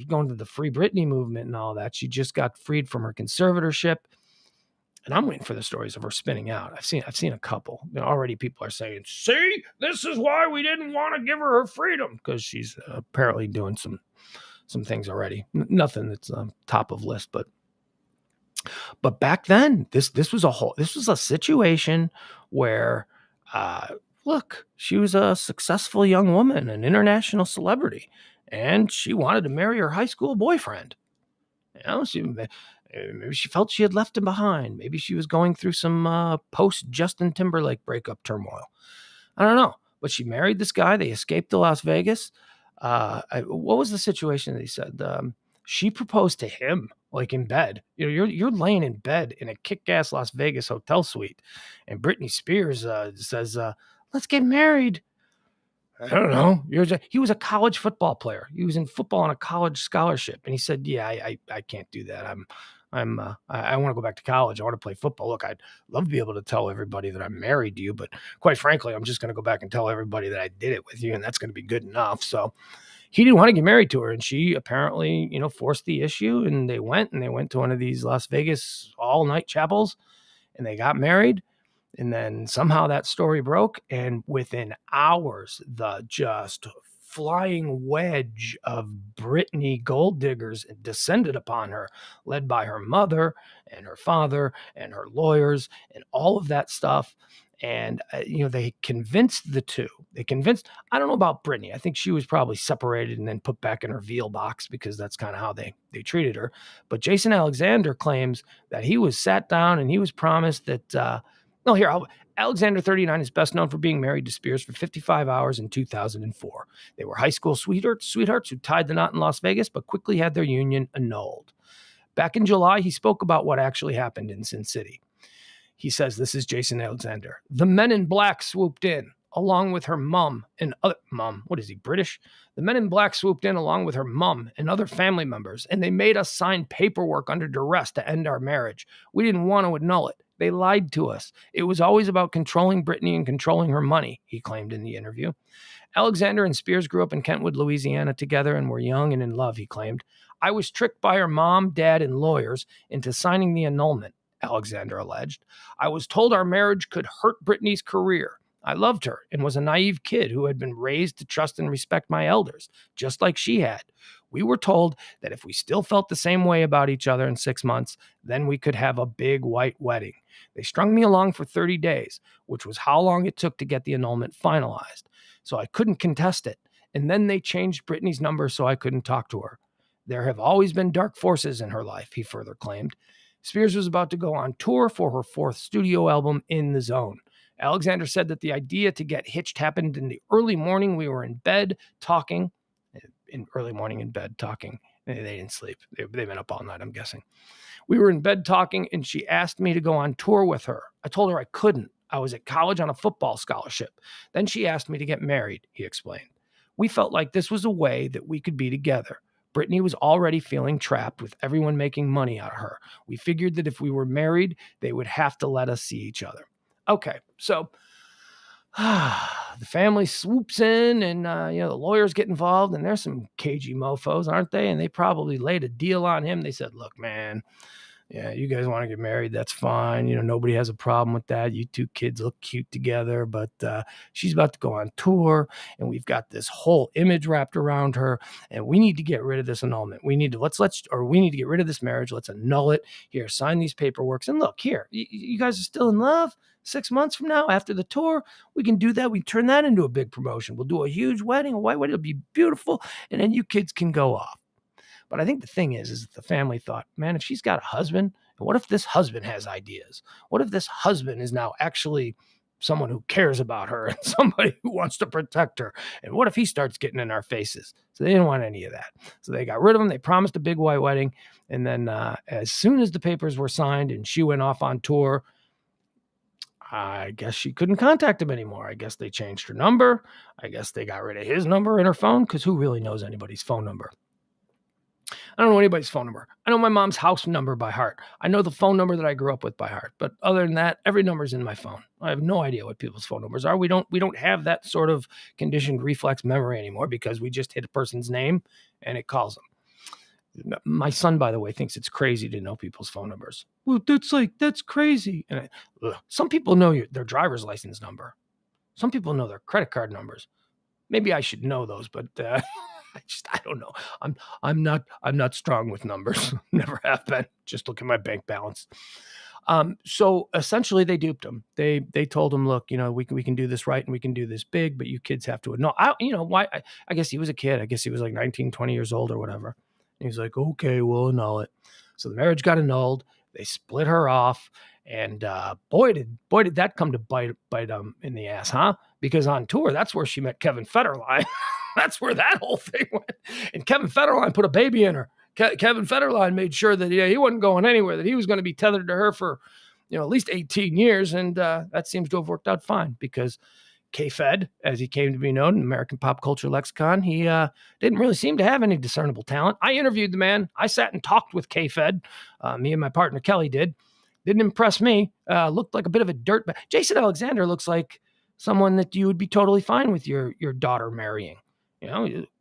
Going to the Free Britney movement and all that. She just got freed from her conservatorship. And I'm waiting for the stories of her spinning out. I've seen a couple. Already people are saying, see, this is why we didn't want to give her freedom, because she's apparently doing some things already. Nothing that's top of list, but back then, this was a situation where, look, she was a successful young woman, an international celebrity, and she wanted to marry her high school boyfriend. Maybe she felt she had left him behind. Maybe she was going through some post Justin Timberlake breakup turmoil. I don't know, but she married this guy. They escaped to Las Vegas. What was the situation that he said? She proposed to him like in bed. You're laying in bed in a kick-ass Las Vegas hotel suite, and Britney Spears says, "Let's get married." I don't know. He was a college football player. He was in football on a college scholarship, and he said, "Yeah, I can't do that. I want to go back to college. I want to play football. Look, I'd love to be able to tell everybody that I'm married to you, but quite frankly, I'm just going to go back and tell everybody that I did it with you, and that's going to be good enough." So he didn't want to get married to her, and she apparently, forced the issue, and they went to one of these Las Vegas all-night chapels, and they got married. And then somehow that story broke, and within hours, the just flying wedge of Britney gold diggers descended upon her, led by her mother and her father and her lawyers and all of that stuff. And, they convinced the two. I don't know about Britney. I think she was probably separated and then put back in her veal box, because that's kind of how they treated her. But Jason Alexander claims that he was sat down and he was promised that, Alexander, 39, is best known for being married to Spears for 55 hours in 2004. They were high school sweethearts who tied the knot in Las Vegas, but quickly had their union annulled. Back in July, he spoke about what actually happened in Sin City. He says, this is Jason Alexander. The men in black swooped in, along with her mom and other mom. What is he, British? The men in black swooped in along with her mom and other family members, and they made us sign paperwork under duress to end our marriage. We didn't want to annul it. They lied to us. It was always about controlling Britney and controlling her money, he claimed in the interview. Alexander and Spears grew up in Kentwood, Louisiana together and were young and in love, he claimed. I was tricked by her mom, dad, and lawyers into signing the annulment, Alexander alleged. I was told our marriage could hurt Britney's career. I loved her and was a naive kid who had been raised to trust and respect my elders, just like she had. We were told that if we still felt the same way about each other in 6 months, then we could have a big white wedding. They strung me along for 30 days, which was how long it took to get the annulment finalized. So I couldn't contest it. And then they changed Britney's number so I couldn't talk to her. There have always been dark forces in her life, he further claimed. Spears was about to go on tour for her 4th studio album, In the Zone. Alexander said that the idea to get hitched happened in the early morning. We were in bed talking. They didn't sleep. They've been up all night, I'm guessing. We were in bed talking, and she asked me to go on tour with her. I told her I couldn't. I was at college on a football scholarship. Then she asked me to get married, he explained. We felt like this was a way that we could be together. Britney was already feeling trapped with everyone making money out of her. We figured that if we were married, they would have to let us see each other. Okay, so the family swoops in, and the lawyers get involved, and there's some cagey mofos, aren't they? And they probably laid a deal on him. They said, look, man, yeah, you guys want to get married, that's fine. Nobody has a problem with that. You two kids look cute together, but she's about to go on tour, and we've got this whole image wrapped around her, and we need to get rid of this annulment. We need to get rid of this marriage. Let's annul it. Here, sign these paperworks. And look, here, you guys are still in love. 6 months from now, after the tour, we can do that. We turn that into a big promotion. We'll do a huge wedding, a white wedding. It'll be beautiful, and then you kids can go off. But I think the thing is that the family thought, man, if she's got a husband, what if this husband has ideas? What if this husband is now actually someone who cares about her and somebody who wants to protect her. And what if he starts getting in our faces? So they didn't want any of that. So they got rid of him. They promised a big white wedding. And then as soon as the papers were signed and she went off on tour, I guess she couldn't contact him anymore. I guess they changed her number. I guess they got rid of his number in her phone, because who really knows anybody's phone number? I don't know anybody's phone number. I know my mom's house number by heart. I know the phone number that I grew up with by heart. But other than that, every number's in my phone. I have no idea what people's phone numbers are. We don't have that sort of conditioned reflex memory anymore, because we just hit a person's name and it calls them. My son, by the way, thinks it's crazy to know people's phone numbers. Well, that's crazy. And some people know their driver's license number. Some people know their credit card numbers. Maybe I should know those, but I don't know. I'm not strong with numbers. Never have been. Just look at my bank balance. So essentially, they duped him. They told him, look, we can do this right and we can do this big, but you kids have to know. Why? I guess he was a kid. I guess he was like 19, 20 years old or whatever. And he's like, okay, we'll annul it. So the marriage got annulled. They split her off. And boy, did that come to bite them in the ass, huh? Because on tour, that's where she met Kevin Federline. That's where that whole thing went. And Kevin Federline put a baby in her. Kevin Federline made sure that he wasn't going anywhere, that he was going to be tethered to her for at least 18 years. And that seems to have worked out fine, because K-Fed, as he came to be known in American pop culture lexicon, he didn't really seem to have any discernible talent. I interviewed the man. I sat and talked with K-Fed. Me and my partner Kelly did. Didn't impress me. Looked like a bit of a dirtbag. Jason Alexander looks like someone that you would be totally fine with your daughter marrying.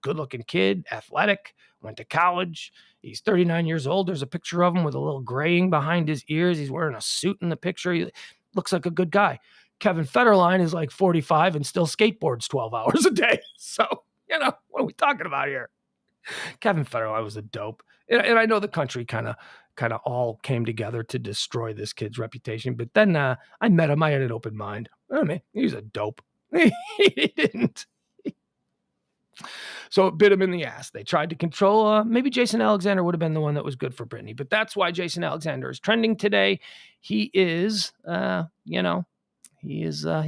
Good-looking kid, athletic, went to college. He's 39 years old. There's a picture of him with a little graying behind his ears. He's wearing a suit in the picture. He looks like a good guy. Kevin Federline is like 45 and still skateboards 12 hours a day. So, what are we talking about here? Kevin Federline was a dope. And I know the country kind of all came together to destroy this kid's reputation. But then I met him. I had an open mind. I mean, he was a dope. He didn't. So it bit him in the ass. They tried to control. Maybe Jason Alexander would have been the one that was good for Britney. But that's why Jason Alexander is trending today. He is, he's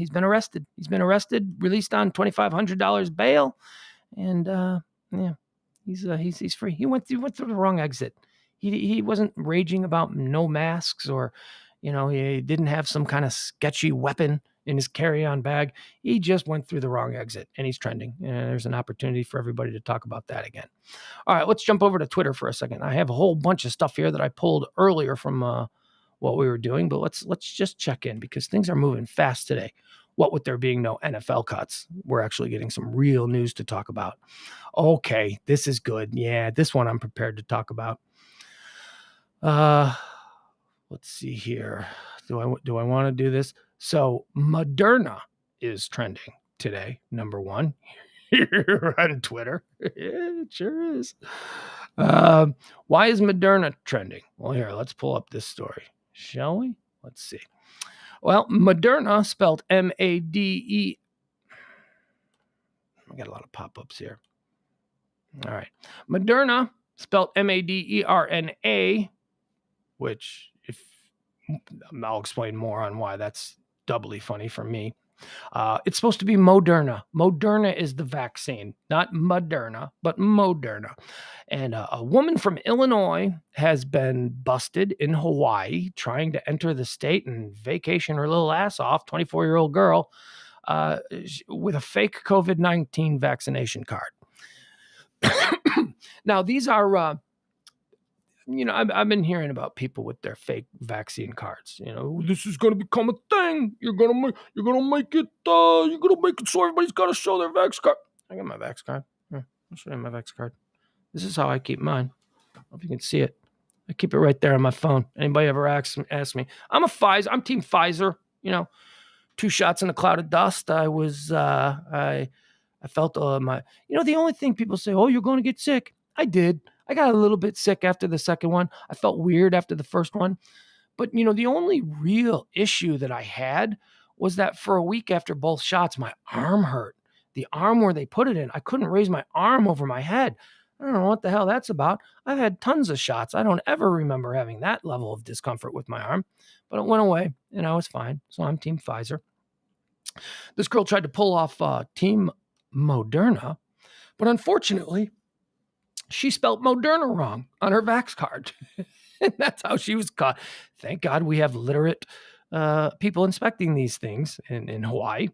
been arrested. He's been arrested, released on $2,500 bail. And he's free. He went through the wrong exit. He wasn't raging about no masks, or, he didn't have some kind of sketchy weapon in his carry-on bag. He just went through the wrong exit, and he's trending. And there's an opportunity for everybody to talk about that again. All right, let's jump over to Twitter for a second. I have a whole bunch of stuff here that I pulled earlier from what we were doing, but let's just check in, because things are moving fast today. What with there being no NFL cuts, we're actually getting some real news to talk about. Okay, this is good. Yeah, this one I'm prepared to talk about. Let's see here. Do I want to do this? So Moderna is trending today, number one, here on Twitter. Yeah, it sure is. Why is Moderna trending? Well, here, let's pull up this story, shall we? Let's see. Well, Moderna, spelled M-A-D-E. I got a lot of pop-ups here. All right. Moderna, spelled M-A-D-E-R-N-A, which I'll explain more on why that's doubly funny for me. It's supposed to be Moderna. Moderna is the vaccine, not Moderna, but Moderna. And a woman from Illinois has been busted in Hawaii trying to enter the state and vacation her little ass off, 24-year-old girl, with a fake COVID-19 vaccination card. Now, these are... I've been hearing about people with their fake vaccine cards. This is going to become a thing. You're going to make it so everybody's got to show their vax card. I got my vax card. Here, I'll show you my vax card. This is how I keep mine. I don't know if you can see it. I keep it right there on my phone. Anybody ever ask me? I'm Team Pfizer. 2 shots in a cloud of dust. I felt the only thing people say, oh, you're going to get sick. I did. I got a little bit sick after the second one. I felt weird after the first one. But, the only real issue that I had was that for a week after both shots, my arm hurt. The arm where they put it in, I couldn't raise my arm over my head. I don't know what the hell that's about. I've had tons of shots. I don't ever remember having that level of discomfort with my arm. But it went away, and I was fine. So I'm Team Pfizer. This girl tried to pull off Team Moderna, but unfortunately, she spelled Moderna wrong on her Vax card. And that's how she was caught. Thank God we have literate people inspecting these things in Hawaii.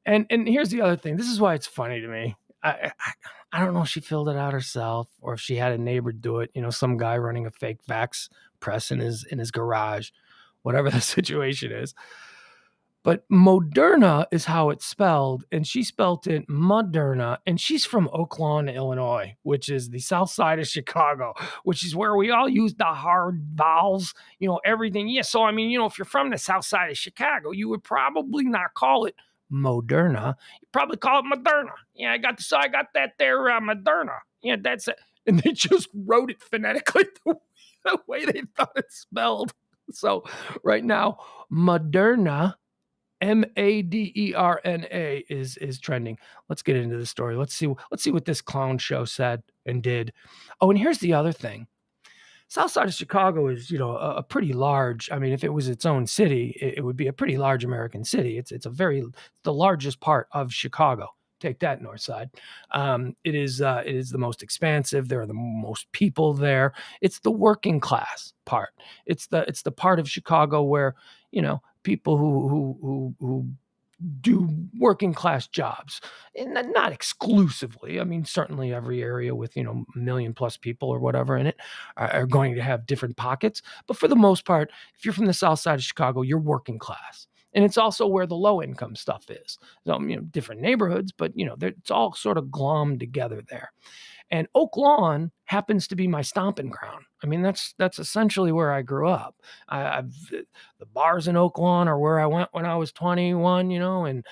And here's the other thing. This is why it's funny to me. I don't know if she filled it out herself or if she had a neighbor do it. Some guy running a fake Vax press in his garage, whatever the situation is. But Moderna is how it's spelled, and she spelled it Moderna, and she's from Oak Lawn, Illinois, which is the south side of Chicago, which is where we all use the hard vowels, everything. Yeah, so, if you're from the south side of Chicago, you would probably not call it Moderna. You'd probably call it Moderna. Yeah, I got that there, Moderna. Yeah, that's it. And they just wrote it phonetically the way they thought it spelled. So right now, Moderna, Maderna is trending. Let's get into the story. Let's see what this clown show said and did. Oh, and here's the other thing. South side of Chicago is, a pretty large. If it was its own city, it would be a pretty large American city. It's the largest part of Chicago. Take that, North Side. It is the most expansive. There are the most people there. It's the working class part. It's the part of Chicago where, people who do working class jobs, and not exclusively. Certainly every area with, a million plus people or whatever in it are going to have different pockets. But for the most part, if you're from the south side of Chicago, you're working class. And it's also where the low income stuff is. So, different neighborhoods, but, it's all sort of glommed together there. And Oak Lawn happens to be my stomping ground. That's essentially where I grew up. The bars in Oak Lawn are where I went when I was 21, and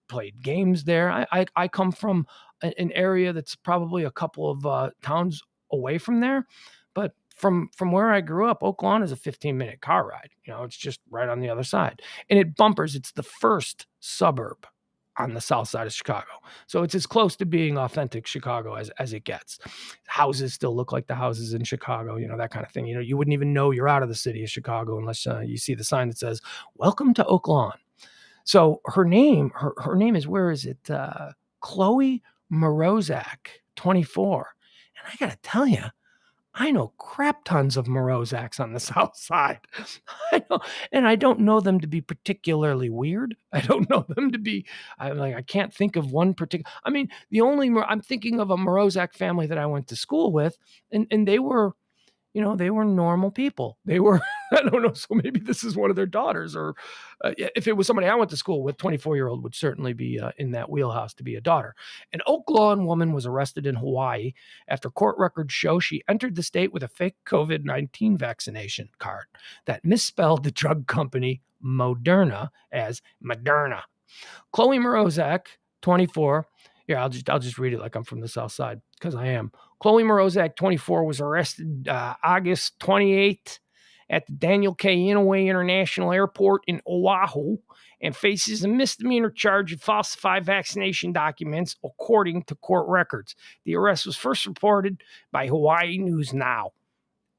played games there. I come from an area that's probably a couple of towns away from there, but from where I grew up, Oak Lawn is a 15-minute car ride. It's just right on the other side. And it bumpers. It's the first suburb on the south side of Chicago. So it's as close to being authentic Chicago as it gets. Houses still look like the houses in Chicago, that kind of thing. You wouldn't even know you're out of the city of Chicago unless you see the sign that says, "Welcome to Oak Lawn." So her name is, where is it? Chloe Morozak, 24. And I got to tell you, I know crap tons of Morozaks on the south side. I don't know them to be particularly weird. I don't know them to be, I can't think of one particular. I'm thinking of a Morozak family that I went to school with, and they were, they were normal people. They were, I don't know, so maybe this is one of their daughters, or if it was somebody I went to school with, 24-year-old would certainly be in that wheelhouse to be a daughter. An Oak Lawn woman was arrested in Hawaii after court records show she entered the state with a fake COVID-19 vaccination card that misspelled the drug company Moderna as Moderna. Chloe Morozak, 24. Yeah, I'll just read it like I'm from the south side, because I am. Chloe Morozak, 24, was arrested August 28th at the Daniel K. Inouye International Airport in Oahu and faces a misdemeanor charge of falsified vaccination documents, according to court records. The arrest was first reported by Hawaii News Now.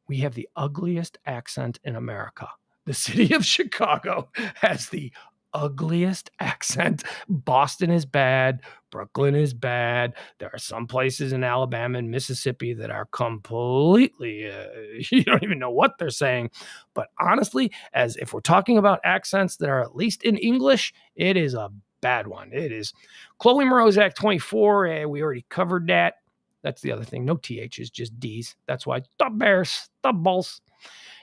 We have the ugliest accent in America. The city of Chicago has the ugliest accent. Boston is bad. Brooklyn is bad. There are some places in Alabama and Mississippi that are completely, you don't even know what they're saying. But honestly, as if we're talking about accents that are at least in English, it is a bad one. It is. Chloe Morozak, 24. We already covered that. That's the other thing. No THs, just Ds. That's why the Bears, the Bulls.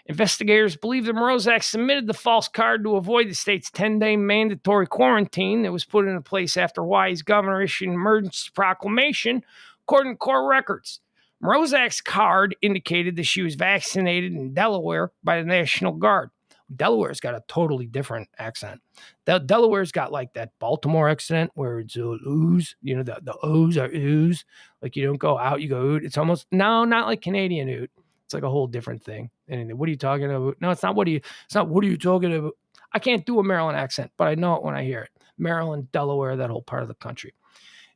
Investigators believe the Morozak submitted the false card to avoid the state's 10-day mandatory quarantine that was put into place after Hawaii's governor issued an emergency proclamation, according to court records. Morozak's card indicated that she was vaccinated in Delaware by the National Guard. Delaware's got a totally different accent. Delaware's got like that Baltimore accent where it's ooze. The O's are ooze. Like you don't go out, you go oot. It's almost, no, not like Canadian oot. It's like a whole different thing. And what are you talking about? No, it's not what are you talking about? I can't do a Maryland accent, but I know it when I hear it. Maryland, Delaware, that whole part of the country.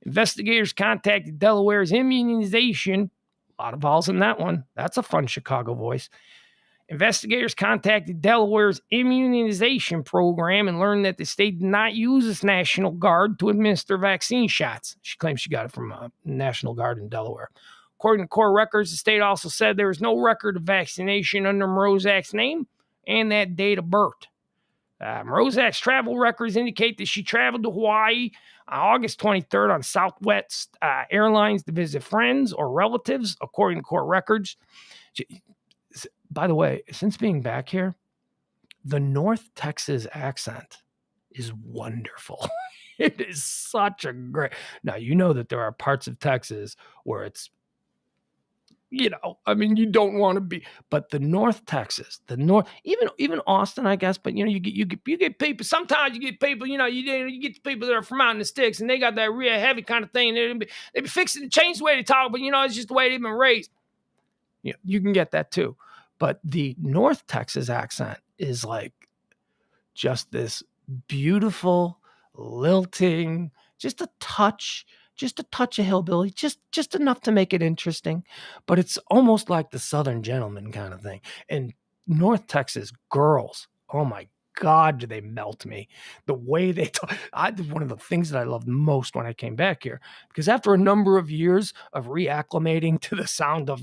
Investigators contacted Delaware's immunization. A lot of vowels in that one. That's a fun Chicago voice. Investigators contacted Delaware's immunization program and learned that the state did not use its National Guard to administer vaccine shots. She claims she got it from a National Guard in Delaware. According to court records, the state also said there was no record of vaccination under Morozak's name and that date of birth. Morozak's travel records indicate that she traveled to Hawaii on August 23rd on Southwest Airlines to visit friends or relatives, according to court records. By the way, since being back here, the North Texas accent is wonderful. It is such a great... Now, you know that there are parts of Texas where it's, you don't want to be, but the North Texas, even Austin, I guess, but you get people, sometimes you get people, you get the people that are from out in the sticks and they got that real heavy kind of thing. They be fixing to change the way they talk, but it's just the way they've been raised. You can get that too. But the North Texas accent is like just this beautiful, lilting, just a touch of hillbilly, just enough to make it interesting. But it's almost like the Southern gentleman kind of thing. And North Texas girls, oh my God, do they melt me. The way they talk. One of the things that I loved most when I came back here, because after a number of years of reacclimating to the sound of,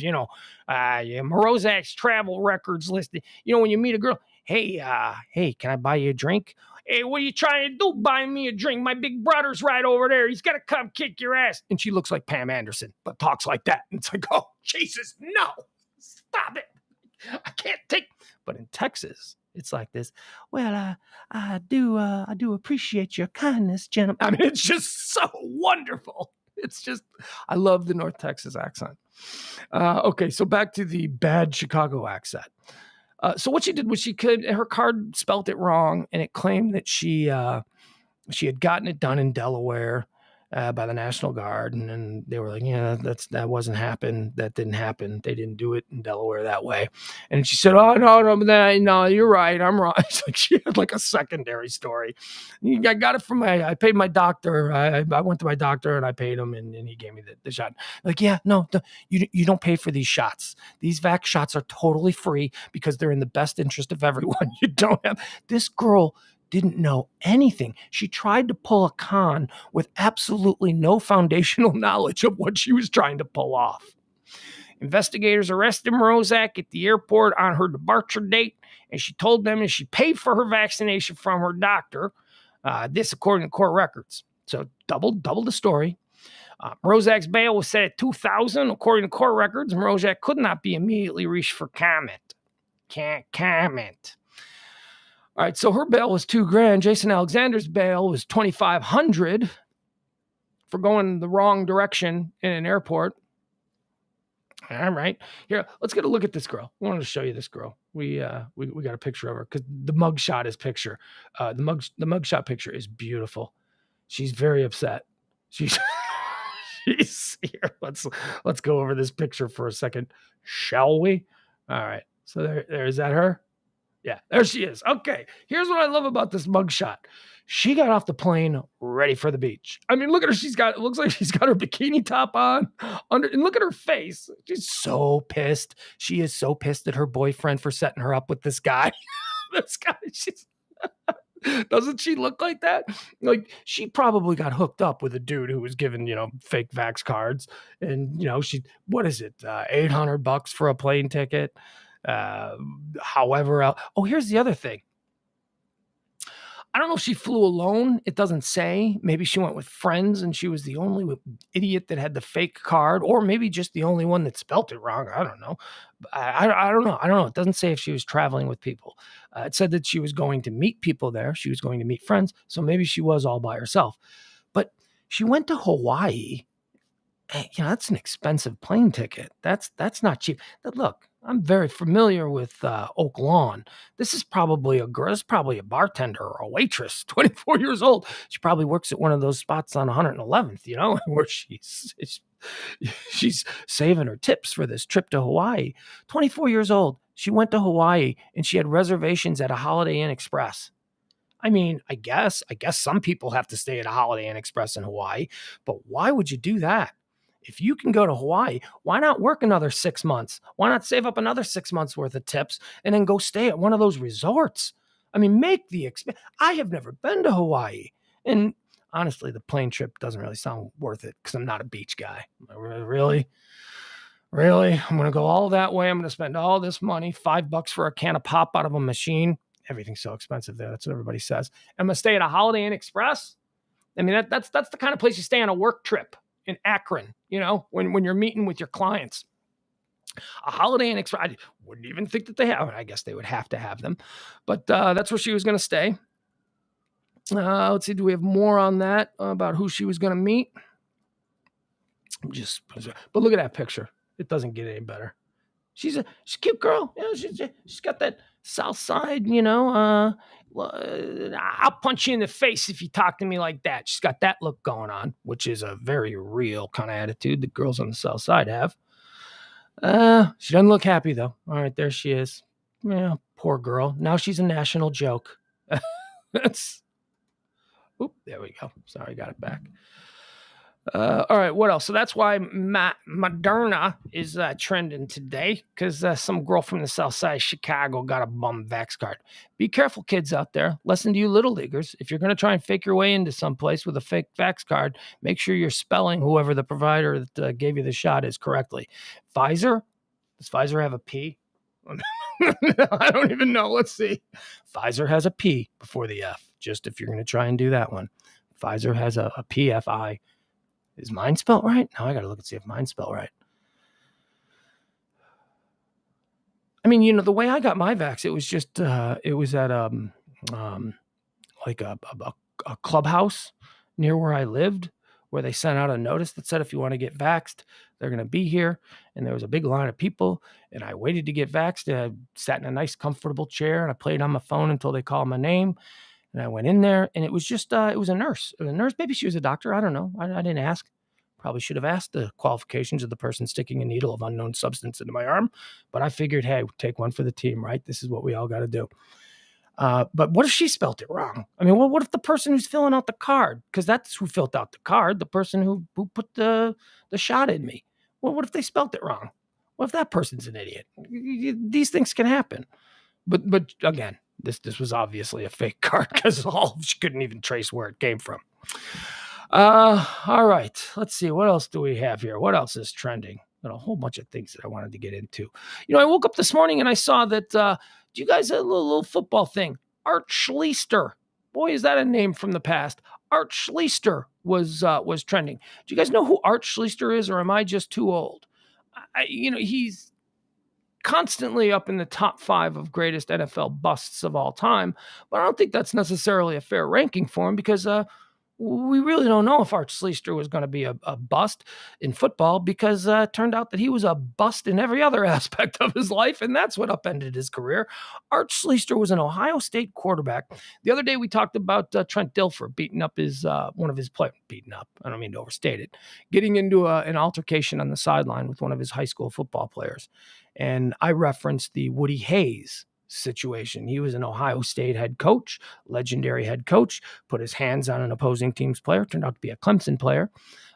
Morozak's travel records listed, when you meet a girl, hey, can I buy you a drink? Hey, what are you trying to do? Buy me a drink. My big brother's right over there. He's got to come kick your ass. And she looks like Pam Anderson, but talks like that. And it's like, oh, Jesus, no, stop it. I can't take. But in Texas, it's like this. Well, I do appreciate your kindness, gentlemen. I mean, it's just so wonderful. It's just, I love the North Texas accent. Okay, so back to the bad Chicago accent. So what she did was her card spelt it wrong, and it claimed that she had gotten it done in Delaware by the National Guard, and then they were like, yeah, that wasn't happen. That didn't happen. They didn't do it in Delaware that way. And she said, oh no, you're right. I'm wrong. It's like she had like a secondary story. I got it from I paid my doctor. I went to my doctor and I paid him, and he gave me the shot. Like, yeah, no, you don't pay for these shots. These vax shots are totally free because they're in the best interest of everyone. You don't have this girl. Didn't know anything. She tried to pull a con with absolutely no foundational knowledge of what she was trying to pull off. Investigators arrested Morozak at the airport on her departure date, and she told them that she paid for her vaccination from her doctor. This according to court records. So double the story. Morozak's bail was set at $2,000. According to court records, Morozak could not be immediately reached for comment. Can't comment. All right, so her bail was $2,000. Jason Alexander's bail was $2,500 for going the wrong direction in an airport. All right, here, let's get a look at this girl. I wanted to show you this girl. We got a picture of her because the mugshot is picture. The mugshot picture is beautiful. She's very upset. She's here. Let's go over this picture for a second, shall we? All right, so there is that her. Yeah, there she is. Okay, here's what I love about this mugshot. She got off the plane ready for the beach. I mean, look at her. It looks like she's got her bikini top on and look at her face. She's so pissed. She is so pissed at her boyfriend for setting her up with this guy. This guy, doesn't she look like that? Like, she probably got hooked up with a dude who was given, fake vax cards. And, what is it? $800 for a plane ticket. However else. Oh, here's the other thing. I don't know if she flew alone. It doesn't say. Maybe she went with friends and she was the only idiot that had the fake card, or maybe just the only one that spelt it wrong. I don't know. I don't know. It doesn't say if she was traveling with people. It said that she was going to meet people there. She was going to meet friends. So maybe she was all by herself. But she went to Hawaii. That's an expensive plane ticket. That's not cheap. Look, I'm very familiar with Oak Lawn. This is probably a girl. This is probably a bartender or a waitress, 24 years old. She probably works at one of those spots on 111th, where she's saving her tips for this trip to Hawaii. 24 years old. She went to Hawaii and she had reservations at a Holiday Inn Express. I mean, I guess some people have to stay at a Holiday Inn Express in Hawaii, but why would you do that? If you can go to Hawaii, why not work another 6 months? Why not save up another 6 months worth of tips and then go stay at one of those resorts? I mean, make the expense. I have never been to Hawaii. And honestly, the plane trip doesn't really sound worth it because I'm not a beach guy. Really? Really? I'm going to go all that way. I'm going to spend all this money, $5 for a can of pop out of a machine. Everything's so expensive there. That's what everybody says. I'm going to stay at a Holiday Inn Express. I mean, that's the kind of place you stay on a work trip in Akron, when you're meeting with your clients. A Holiday Inn Express, I wouldn't even think that they have. I guess they would have to have them. But that's where she was going to stay. Let's see, do we have more on that about who she was going to meet? But look at that picture. It doesn't get any better. She's a cute girl. She's got that South Side, I'll punch you in the face if you talk to me like that. She's got that look going on, which is a very real kind of attitude that girls on the South Side have. She doesn't look happy, though. All right, there she is. Yeah, poor girl. Now she's a national joke. There we go. Sorry, got it back. All right, what else? So that's why Moderna is trending today, because some girl from the South Side of Chicago got a bum vax card. Be careful, kids out there. Lesson to you little leaguers. If you're going to try and fake your way into someplace with a fake vax card, make sure you're spelling whoever the provider that gave you the shot is correctly. Pfizer? Does Pfizer have a P? I don't even know. Let's see. Pfizer has a P before the F, just if you're going to try and do that one. Pfizer has a PFI. Is mine spelled right? Now I got to look and see if mine's spelled right. I mean, the way I got my vax, it was just, it was at like a clubhouse near where I lived, where they sent out a notice that said, if you want to get vaxxed, they're going to be here. And there was a big line of people, and I waited to get vaxxed. And I sat in a nice, comfortable chair, and I played on my phone until they called my name. And I went in there, and it was just, it was a nurse. It was a nurse. Maybe she was a doctor. I don't know. I didn't ask. Probably should have asked the qualifications of the person sticking a needle of unknown substance into my arm. But I figured, hey, take one for the team, right? This is what we all got to do. But what if she spelled it wrong? I mean, what if the person who's filling out the card, because that's who filled out the card, the person who put the shot in me. Well, what if they spelled it wrong? What if that person's an idiot? These things can happen. But again, this was obviously a fake card because she couldn't even trace where it came from. All right. Let's see. What else do we have here? What else is trending? Got a whole bunch of things that I wanted to get into. I woke up this morning and I saw that, do you guys have a little football thing? Art Schleister. Boy, is that a name from the past. Art Schleister was trending. Do you guys know who Art Schleister is, or am I just too old? He's constantly up in the top 5 of greatest NFL busts of all time, but I don't think that's necessarily a fair ranking for him because we really don't know if Art Schleister was going to be a bust in football because it turned out that he was a bust in every other aspect of his life, and that's what upended his career. Art Schleister was an Ohio State quarterback. The other day we talked about Trent Dilfer beating up one of his players. Beating up, I don't mean to overstate it. Getting into an altercation on the sideline with one of his high school football players. And I referenced the Woody Hayes situation. He was an Ohio State head coach, legendary head coach, put his hands on an opposing team's player, turned out to be a Clemson player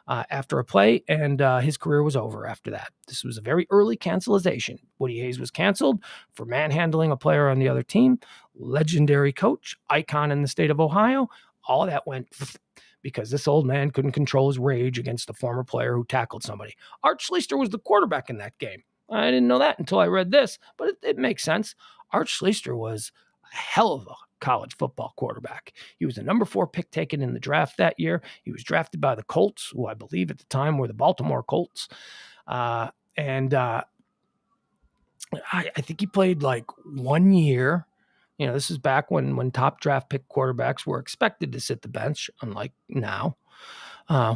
after a play, and his career was over after that. This was a very early cancelization. Woody Hayes was canceled for manhandling a player on the other team, legendary coach, icon in the state of Ohio. All that went because this old man couldn't control his rage against a former player who tackled somebody. Art Schleister was the quarterback in that game. I didn't know that until I read this, but it makes sense. Art Schleister was a hell of a college football quarterback. He was the number 4 pick taken in the draft that year. He was drafted by the Colts, who I believe at the time were the Baltimore Colts. I think he played like 1 year. This is back when top draft pick quarterbacks were expected to sit the bench, unlike now.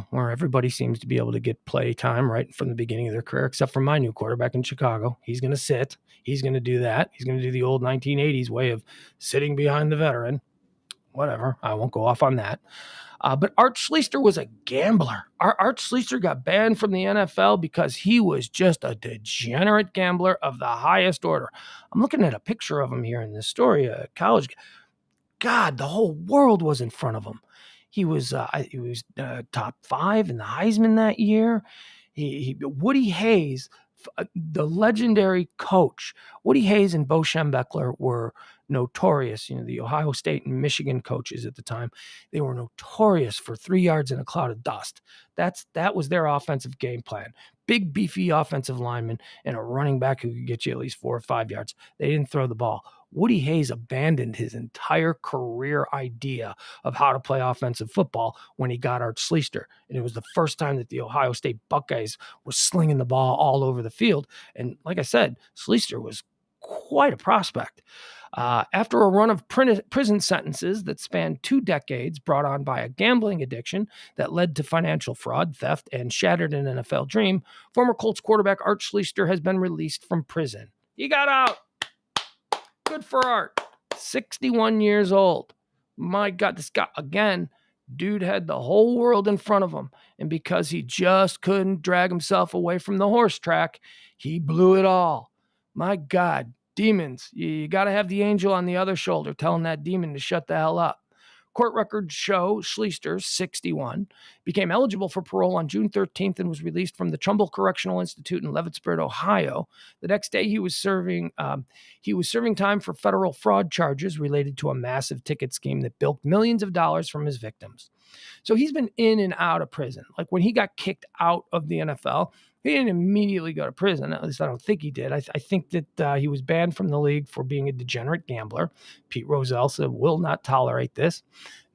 Where everybody seems to be able to get play time right from the beginning of their career, except for my new quarterback in Chicago. He's going to sit. He's going to do that. He's going to do the old 1980s way of sitting behind the veteran. Whatever. I won't go off on that. But Art Schleister was a gambler. Art Schleister got banned from the NFL because he was just a degenerate gambler of the highest order. I'm looking at a picture of him here in this story. College. God, the whole world was in front of him. He was top 5 in the Heisman that year. Woody Hayes, the legendary coach, Woody Hayes and Bo Schembechler were notorious. The Ohio State and Michigan coaches at the time, they were notorious for 3 yards in a cloud of dust. That was their offensive game plan. Big, beefy offensive lineman and a running back who could get you at least 4 or 5 yards. They didn't throw the ball. Woody Hayes abandoned his entire career idea of how to play offensive football when he got Art Schlichter. And it was the first time that the Ohio State Buckeyes were slinging the ball all over the field. And like I said, Schlichter was quite a prospect. After a run of prison sentences that spanned 2 decades brought on by a gambling addiction that led to financial fraud, theft, and shattered an NFL dream, former Colts quarterback Art Schlichter has been released from prison. He got out. Good for Art. 61 years old. My God, this guy, again, dude had the whole world in front of him. And because he just couldn't drag himself away from the horse track, he blew it all. My God, demons. You got to have the angel on the other shoulder telling that demon to shut the hell up. Court records show Schlichter, 61, became eligible for parole on June 13th and was released from the Trumbull Correctional Institute in Leavittsburg, Ohio. The next day, he was serving time for federal fraud charges related to a massive ticket scheme that bilked millions of dollars from his victims. So he's been in and out of prison. Like when he got kicked out of the NFL, he didn't immediately go to prison. At least I don't think he did. I think that he was banned from the league for being a degenerate gambler. Pete Rozelle said, will not tolerate this.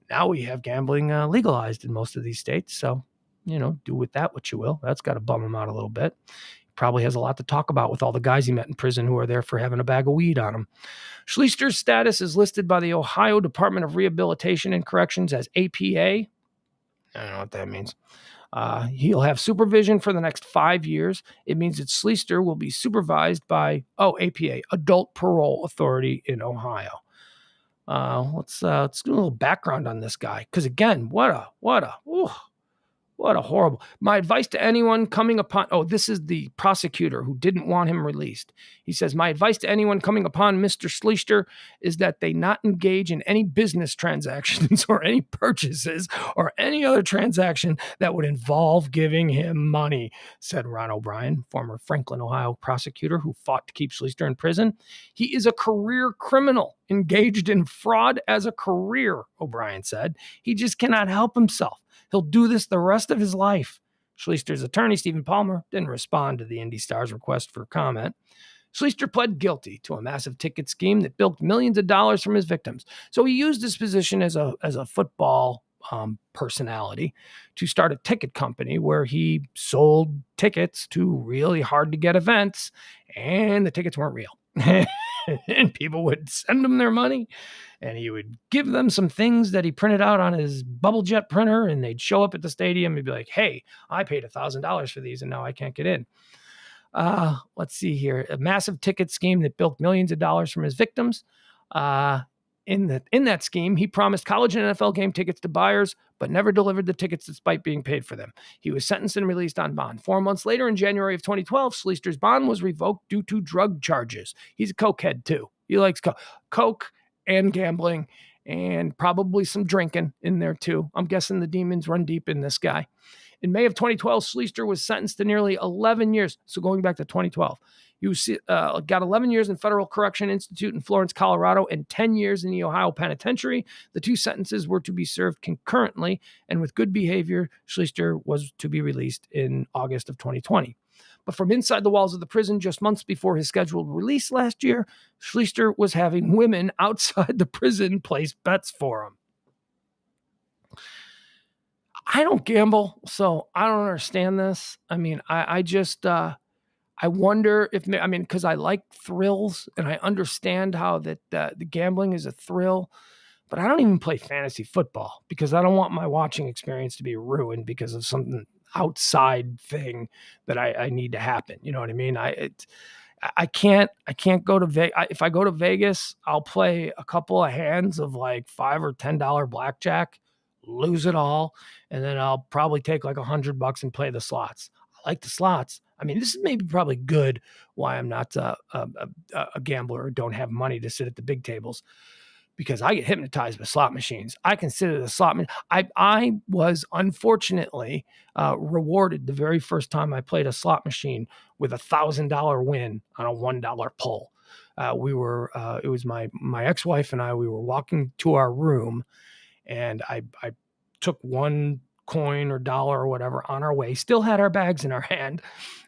Now we have gambling legalized in most of these states. So, do with that what you will. That's got to bum him out a little bit. He probably has a lot to talk about with all the guys he met in prison who are there for having a bag of weed on him. Schlichter's status is listed by the Ohio Department of Rehabilitation and Corrections as APA. I don't know what that means. He'll have supervision for the next 5 years. It means that Schlichter will be supervised by, APA, Adult Parole Authority in Ohio. Let's do a little background on this guy. Because again, what a horrible. My advice to anyone coming upon, this is the prosecutor who didn't want him released. He says, my advice to anyone coming upon Mr. Schlichter is that they not engage in any business transactions or any purchases or any other transaction that would involve giving him money, said Ron O'Brien, former Franklin, Ohio prosecutor who fought to keep Schlichter in prison. He is a career criminal engaged in fraud as a career, O'Brien said. He just cannot help himself. He'll do this the rest of his life. Schlichter's attorney, Stephen Palmer, didn't respond to the Indy Star's request for comment. Schlichter pled guilty to a massive ticket scheme that bilked millions of dollars from his victims. So he used his position as a football personality to start a ticket company where he sold tickets to really hard-to-get events, and the tickets weren't real. And people would send him their money, and he would give them some things that he printed out on his bubble jet printer, and they'd show up at the stadium and be like, hey, I paid $1,000 for these, and now I can't get in. Let's see here. A massive ticket scheme that bilked millions of dollars from his victims. In that scheme, he promised college and NFL game tickets to buyers, but never delivered the tickets despite being paid for them. He was sentenced and released on bond. 4 months later, in January of 2012, Schlichter's bond was revoked due to drug charges. He's a cokehead, too. He likes coke and gambling and probably some drinking in there, too. I'm guessing the demons run deep in this guy. In May of 2012, Schlichter was sentenced to nearly 11 years. So going back to 2012, he got 11 years in Federal Correction Institute in Florence, Colorado, and 10 years in the Ohio Penitentiary. The 2 sentences were to be served concurrently, and with good behavior, Schlichter was to be released in August of 2020. But from inside the walls of the prison, just months before his scheduled release last year, Schlichter was having women outside the prison place bets for him. I don't gamble, so I don't understand this. I mean, I just... I wonder because I like thrills and I understand how that the gambling is a thrill, but I don't even play fantasy football because I don't want my watching experience to be ruined because of something outside thing that I need to happen. You know what I mean? I can't go to Vegas. If I go to Vegas, I'll play a couple of hands of like $5 or $10 blackjack, lose it all, and then I'll probably take like $100 and play the slots. I like the slots. I mean, this is maybe probably good why I'm not a gambler or don't have money to sit at the big tables. because I get hypnotized with slot machines. I consider the slot machine. I was unfortunately rewarded the very first time I played a slot machine with $1,000 win on a $1 pull. It was my ex-wife and I, we were walking to our room, and I took one coin or dollar or whatever on our way, still had our bags in our hand,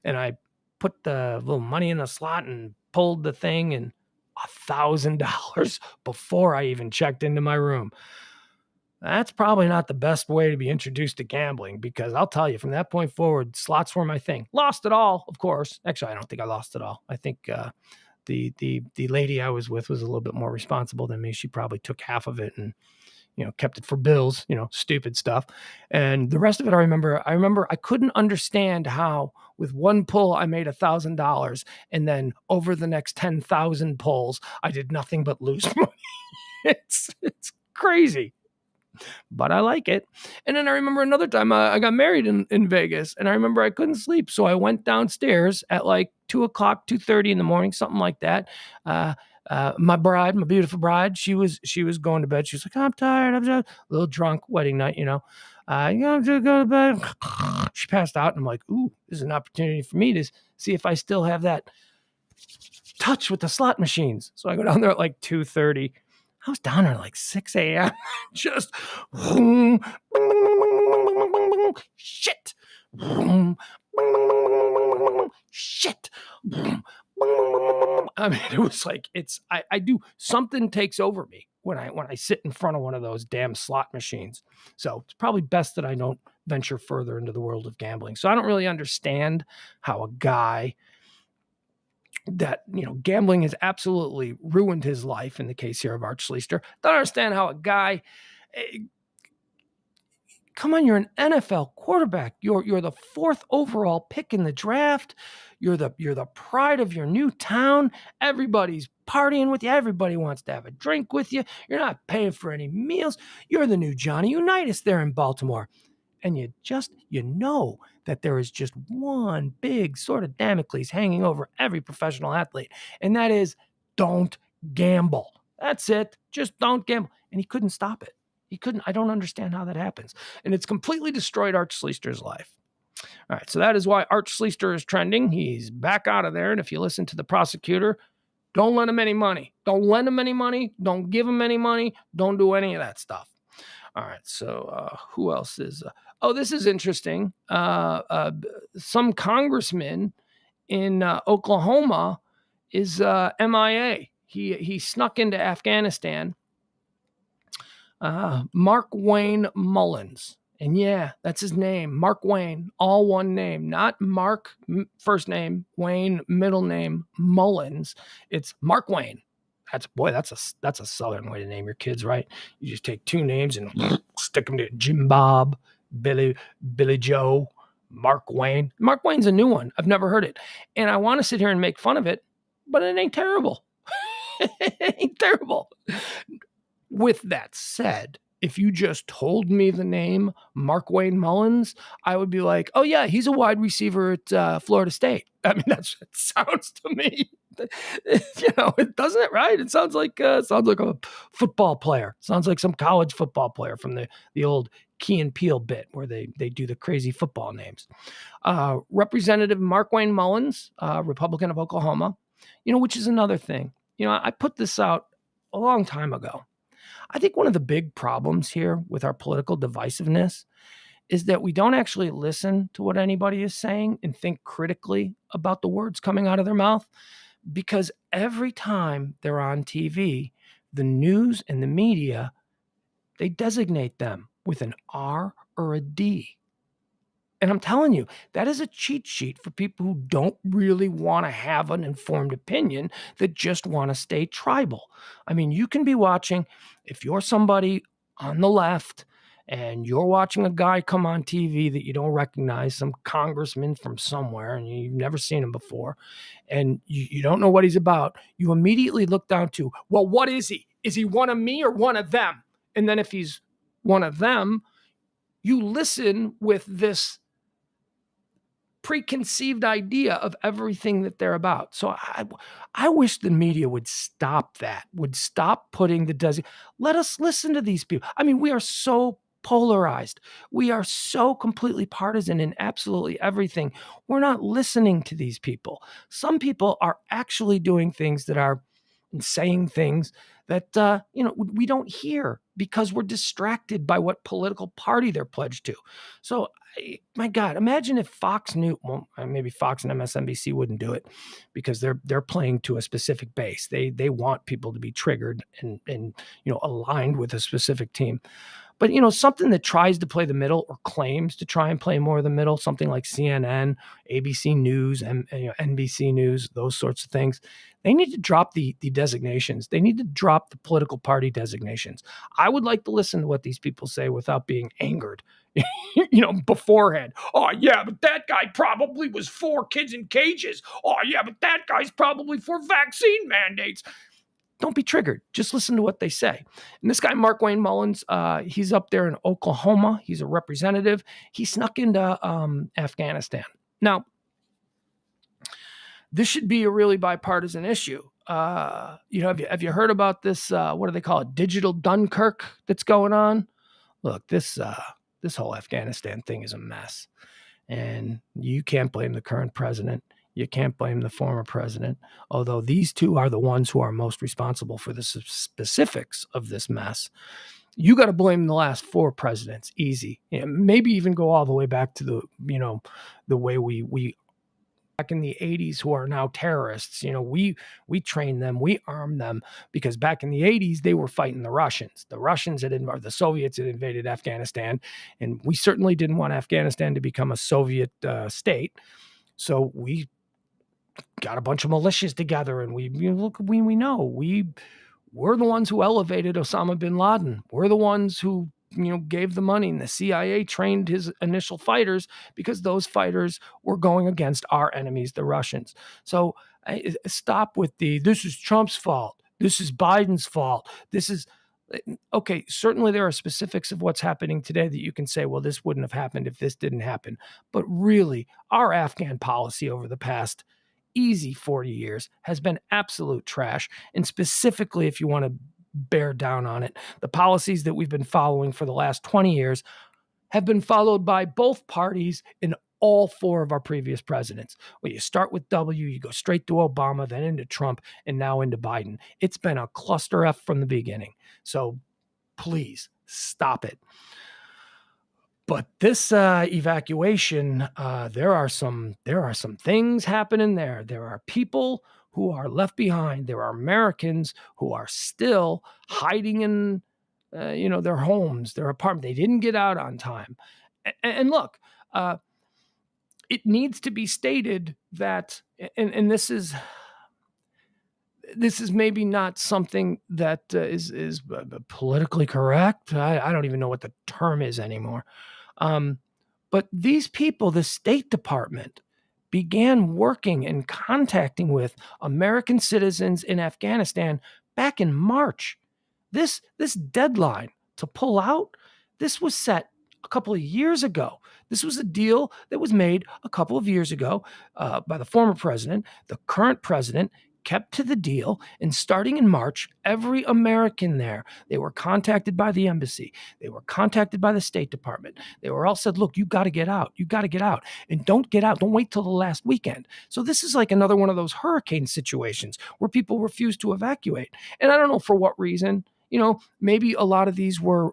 and I put the little money in the slot and pulled the thing, and $1,000 before I even checked into my room. That's probably not the best way to be introduced to gambling, because I'll tell you, from that point forward, slots were my thing. Lost it all, of course. Actually, I don't think I lost it all. I think the lady I was with was a little bit more responsible than me. She probably took half of it and kept it for bills, stupid stuff. And the rest of it, I remember I couldn't understand how with one pull I made $1,000, and then over the next 10,000 pulls, I did nothing but lose money. It's crazy, but I like it. And then I remember another time I got married in Vegas, and I remember I couldn't sleep. So I went downstairs at like 2:00, 2:30 in the morning, something like that. My beautiful bride, she was going to bed. She was like, I'm tired. I'm just a little drunk, wedding night, I'm just go to bed. She passed out, and I'm like, ooh, this is an opportunity for me to see if I still have that touch with the slot machines. So I go down there at like 2:30. I was down there at like 6 a.m. just shit. Shit. I mean, it was like, I do, something takes over me when I sit in front of one of those damn slot machines. So it's probably best that I don't venture further into the world of gambling. So I don't really understand how a guy that, gambling has absolutely ruined his life in the case here of Art Schleister. Don't understand how a guy, come on, you're an NFL quarterback. You're the 4th overall pick in the draft. You're the pride of your new town. Everybody's partying with you. Everybody wants to have a drink with you. You're not paying for any meals. You're the new Johnny Unitas there in Baltimore. And you know that there is just one big sort of Damocles hanging over every professional athlete. And that is, don't gamble. That's it. Just don't gamble. And he couldn't stop it. He couldn't. I don't understand how that happens. And it's completely destroyed Art Schleister's life. All right. So that is why Art Schleister is trending. He's back out of there. And if you listen to the prosecutor, don't lend him any money. Don't lend him any money. Don't give him any money. Don't do any of that stuff. All right. So who else is... this is interesting. Some congressman in Oklahoma is MIA. He snuck into Afghanistan. Mark Wayne Mullins. And yeah, that's his name. Mark Wayne, all one name, not Mark first name, Wayne middle name, Mullins. It's Mark Wayne. That's a Southern way to name your kids, right? You just take two names and stick them to Jim Bob, Billy Joe, Mark Wayne. Mark Wayne's a new one. I've never heard it. And I want to sit here and make fun of it, but it ain't terrible. It ain't terrible. With that said, if you just told me the name Mark Wayne Mullins, I would be like, oh yeah, he's a wide receiver at Florida State. I mean, that's what it sounds to me. It doesn't it, right? It sounds like a football player. Sounds like some college football player from the old Key and Peele bit where they do the crazy football names. Representative Mark Wayne Mullins, Republican of Oklahoma, which is another thing. I put this out a long time ago. I think one of the big problems here with our political divisiveness is that we don't actually listen to what anybody is saying and think critically about the words coming out of their mouth, because every time they're on TV, the news and the media, they designate them with an R or a D. And I'm telling you, that is a cheat sheet for people who don't really want to have an informed opinion, that just want to stay tribal. I mean, you can be watching, if you're somebody on the left and you're watching a guy come on TV that you don't recognize, some congressman from somewhere, and you've never seen him before, and you don't know what he's about, you immediately look down to, well, what is he? Is he one of me or one of them? And then if he's one of them, you listen with this preconceived idea of everything that they're about. So I wish the media would stop that, would stop putting let us listen to these people. I mean, we are so polarized. We are so completely partisan in absolutely everything. We're not listening to these people. Some people are actually doing things that are and saying things that we don't hear because we're distracted by what political party they're pledged to. So, my God, imagine if Fox News, well, maybe Fox and MSNBC wouldn't do it because they're playing to a specific base. They want people to be triggered and aligned with a specific team. But something that tries to play the middle or claims to try and play more of the middle, something like CNN, ABC News, and NBC News, those sorts of things, they need to drop the designations. They need to drop the political party designations. I would like to listen to what these people say without being angered, beforehand. Oh yeah, but that guy probably was for kids in cages. Oh yeah, but that guy's probably for vaccine mandates. Don't be triggered. Just listen to what they say. And this guy, Mark Wayne Mullins, he's up there in Oklahoma. He's a representative. He snuck into Afghanistan. Now, this should be a really bipartisan issue. Have you heard about this? What do they call it? Digital Dunkirk that's going on. Look, this whole Afghanistan thing is a mess, and you can't blame the current president. You can't blame the former president, although these two are the ones who are most responsible for the specifics of this mess. You got to blame the last four presidents, easy. Maybe even go all the way back to the way we back in the 80s who are now terrorists. We trained them, we armed them because back in the 80s they were fighting the Russians. The Soviets had invaded Afghanistan, and we certainly didn't want Afghanistan to become a Soviet state. So we got a bunch of militias together, and we're the ones who elevated Osama bin Laden. We're the ones who gave the money, and the CIA trained his initial fighters because those fighters were going against our enemies, the Russians. So stop with this is Trump's fault. This is Biden's fault. This is okay. Certainly there are specifics of what's happening today that you can say, well, this wouldn't have happened if this didn't happen. But really, our Afghan policy over the past easy 40 years has been absolute trash. And specifically, if you want to bear down on it, the policies that we've been following for the last 20 years have been followed by both parties in all four of our previous presidents. Well, you start with W, you go straight to Obama, then into Trump, and now into Biden. It's been a cluster F from the beginning. So please stop it. But this evacuation, there are some things happening there. There are people who are left behind. There are Americans who are still hiding in, their homes, their apartment. They didn't get out on time. And look, it needs to be stated that, and this is maybe not something that is politically correct. I don't even know what the term is anymore. But these people, the State Department, began working and contacting with American citizens in Afghanistan back in March. This deadline to pull out, this was set a couple of years ago. This was a deal that was made a couple of years ago by the former president. The current president kept to the deal, and starting in March, every American there, they were contacted by the embassy. They were contacted by the State Department. They were all said, look, you got to get out. You got to get out. And don't get out. Don't wait till the last weekend. So this is like another one of those hurricane situations where people refuse to evacuate. And I don't know for what reason. Maybe a lot of these were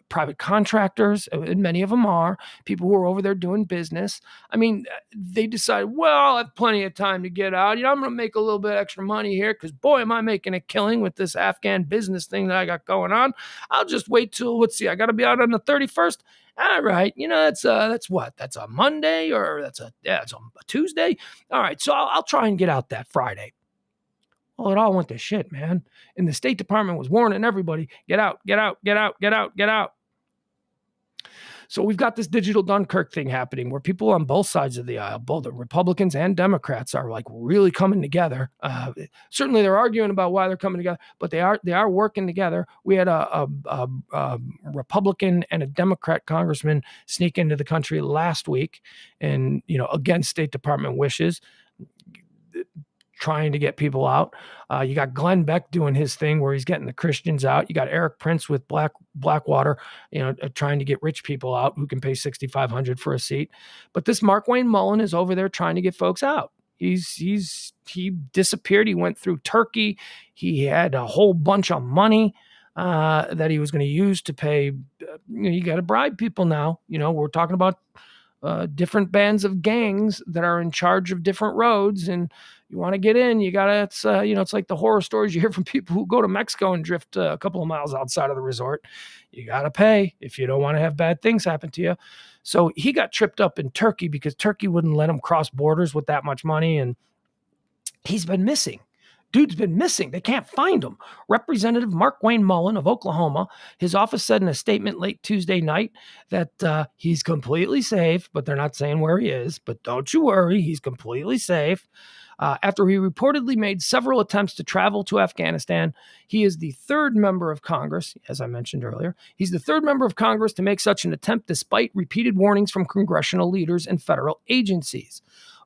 private contractors, and many of them are people who are over there doing business. I mean, they decide, well, I have plenty of time to get out. I'm going to make a little bit extra money here because, boy, am I making a killing with this Afghan business thing that I got going on. I'll just wait till, let's see, I got to be out on the 31st. All right, that's what? That's a Monday or it's a Tuesday. All right, so I'll try and get out that Friday. Well, it all went to shit, man. And the State Department was warning everybody, get out, get out, get out, get out, get out. So we've got this digital Dunkirk thing happening where people on both sides of the aisle, both the Republicans and Democrats, are like really coming together. Certainly they're arguing about why they're coming together, but they are working together. We had a Republican and a Democrat congressman sneak into the country last week, and against State Department wishes, trying to get people out. You got Glenn Beck doing his thing where he's getting the Christians out. You got Eric Prince with Blackwater, trying to get rich people out who can pay $6,500 for a seat. But this Markwayne Mullin is over there trying to get folks out. He disappeared. He went through Turkey. He had a whole bunch of money that he was going to use to pay. You got to bribe people now. We're talking about different bands of gangs that are in charge of different roads, and you want to get in, you gotta. It's like the horror stories you hear from people who go to Mexico and drift a couple of miles outside of the resort. You gotta pay if you don't want to have bad things happen to you. So he got tripped up in Turkey because Turkey wouldn't let him cross borders with that much money, and he's been missing. Dude's been missing. They can't find him. Representative Markwayne Mullin of Oklahoma, his office said in a statement late Tuesday night that he's completely safe, but they're not saying where he is. But don't you worry, he's completely safe. After he reportedly made several attempts to travel to Afghanistan, he is the third member of Congress, as I mentioned earlier. He's the third member of Congress to make such an attempt despite repeated warnings from congressional leaders and federal agencies.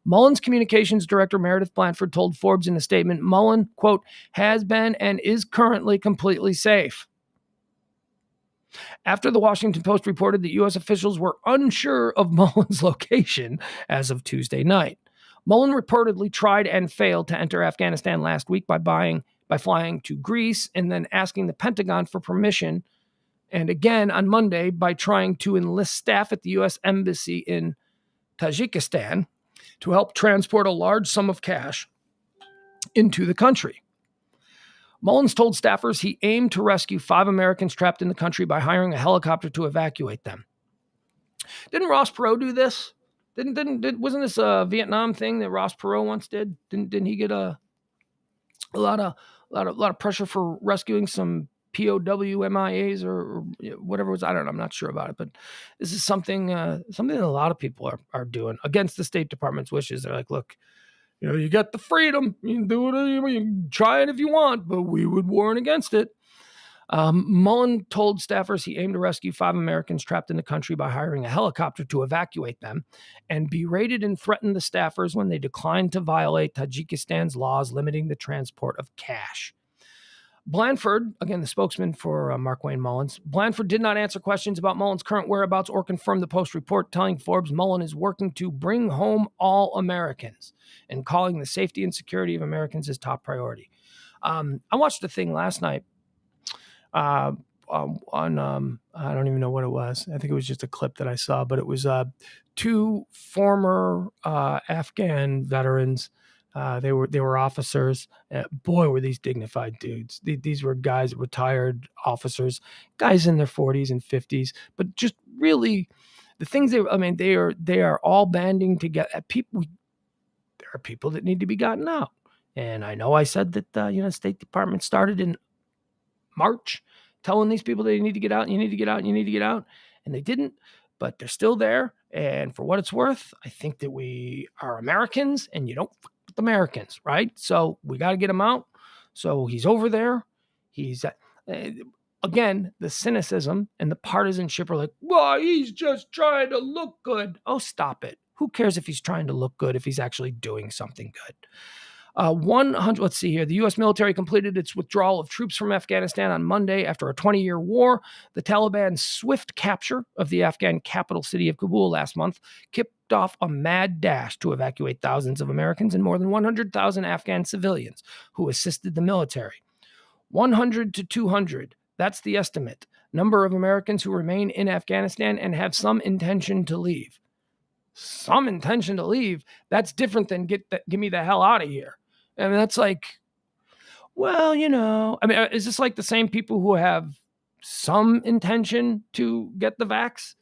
Mullin's communications director, Meredith Blanford, told Forbes in a statement, Mullin, quote, has been and is currently completely safe. After the Washington Post reported that U.S. officials were unsure of Mullin's location as of Tuesday night. Mullin reportedly tried and failed to enter Afghanistan last week by flying to Greece and then asking the Pentagon for permission, and again on Monday by trying to enlist staff at the U.S. Embassy in Tajikistan to help transport a large sum of cash into the country. Mullins told staffers he aimed to rescue 5 Americans trapped in the country by hiring a helicopter to evacuate them. Didn't Ross Perot do this? Wasn't this a Vietnam thing that Ross Perot once did? Didn't he get a lot of pressure for rescuing some POW MIAs or whatever it was? I don't know. I'm not sure about it, but this is something that a lot of people are doing against the State Department's wishes. They're like, look, you got the freedom. You can do whatever you can try it if you want, but we would warn against it. Mullin told staffers he aimed to rescue 5 Americans trapped in the country by hiring a helicopter to evacuate them, and berated and threatened the staffers when they declined to violate Tajikistan's laws limiting the transport of cash. Blanford, again, the spokesman for Markwayne Mullins, Blanford did not answer questions about Mullin's current whereabouts or confirm the Post report, telling Forbes Mullin is working to bring home all Americans and calling the safety and security of Americans his top priority. I watched a thing last night on I don't even know what it was. I think it was just a clip that I saw, but it was 2 former Afghan veterans. They were officers. Boy, were these dignified dudes. These were guys, retired officers, guys in their 40s and 50s, but just really the things they are all banding together. There are people that need to be gotten out. And I know I said that State Department started in March telling these people they need to get out, and you need to get out, and you need to get out. And they didn't, but they're still there. And for what it's worth, I think that we are Americans, and you don't fuck with Americans, right? So we got to get him out. So he's over there. He's, again, the cynicism and the partisanship are like, well, he's just trying to look good. Oh, stop it. Who cares if he's trying to look good if he's actually doing something good? 100. Let's see here. The U.S. military completed its withdrawal of troops from Afghanistan on Monday after a 20-year war. The Taliban's swift capture of the Afghan capital city of Kabul last month kicked off a mad dash to evacuate thousands of Americans and more than 100,000 Afghan civilians who assisted the military. 100 to 200. That's the estimate. Number of Americans who remain in Afghanistan and have some intention to leave. Some intention to leave. That's different than get me the hell out of here. I mean, that's like, well, is this like the same people who have some intention to get the vax.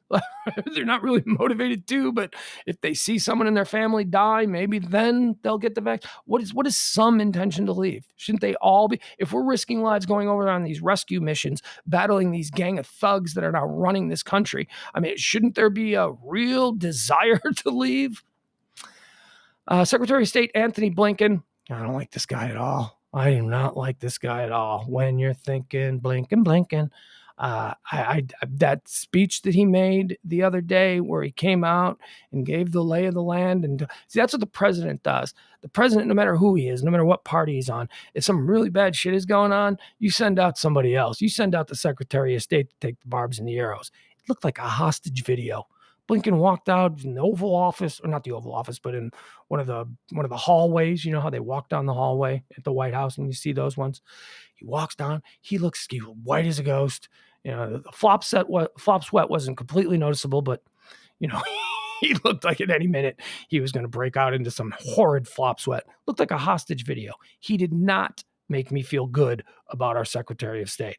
They're not really motivated to, but if they see someone in their family die, maybe then they'll get the vax. What is some intention to leave? Shouldn't they all be? If we're risking lives going over on these rescue missions, battling these gang of thugs that are now running this country, I mean, shouldn't there be a real desire to leave? Secretary of State Anthony Blinken, I don't like this guy at all. I do not like this guy at all. When you're thinking Blinken, that speech that he made the other day where he came out and gave the lay of the land. And see, that's what the president does. The president, no matter who he is, no matter what party he's on, if some really bad shit is going on, you send out somebody else. You send out the Secretary of State to take the barbs and the arrows. It looked like a hostage video. Blinken walked out in the Oval Office, or not the Oval Office, but in one of the hallways. You know how they walk down the hallway at the White House, and you see those ones. He walks down. He looks white as a ghost. You know, the flop sweat wasn't completely noticeable, but you know, he looked like at any minute he was going to break out into some horrid flop sweat. Looked like a hostage video. He did not make me feel good about our Secretary of State.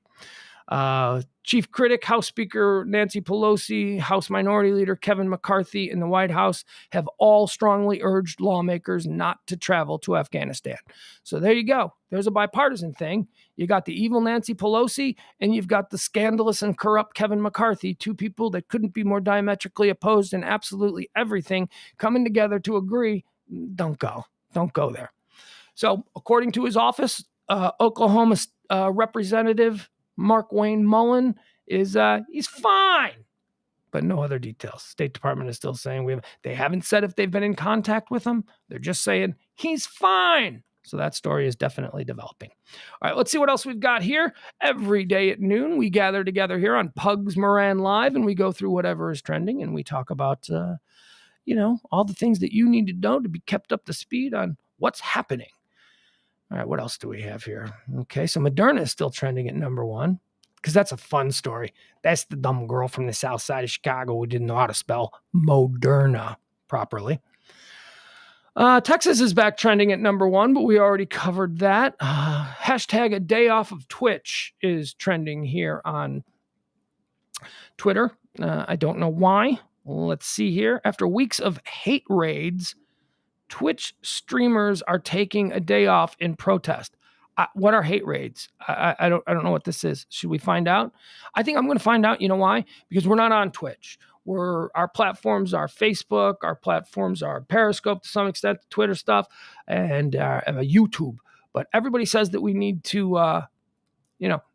Chief critic, House Speaker Nancy Pelosi, House Minority Leader Kevin McCarthy, and the White House have all strongly urged lawmakers not to travel to Afghanistan. So there you go. There's a bipartisan thing. You got the evil Nancy Pelosi, and you've got the scandalous and corrupt Kevin McCarthy, two people that couldn't be more diametrically opposed in absolutely everything, coming together to agree, don't go there. So according to his office, Oklahoma Representative Mark Wayne Mullen is he's fine, but no other details. State Department is still saying they haven't said if they've been in contact with him. They're just saying he's fine. So that story is definitely developing. All right, let's see what else we've got here. Every day at noon, we gather together here on Pugs Moran Live, and we go through whatever is trending, and we talk about all the things that you need to know to be kept up to speed on what's happening. All right, what else do we have here? Okay, so Moderna is still trending at number one because that's a fun story. That's the dumb girl from the south side of Chicago who didn't know how to spell Moderna properly. Texas is back trending at number one, but we already covered that. Hashtag a day off of Twitch is trending here on Twitter. I don't know why. Let's see here. After weeks of hate raids, Twitch streamers are taking a day off in protest. What are hate raids? I don't know what this is. Should we find out? I think I'm going to find out. You know why? Because we're not on Twitch. Our platforms are Facebook. Our platforms are Periscope to some extent, Twitter stuff, and YouTube. But everybody says that we need to,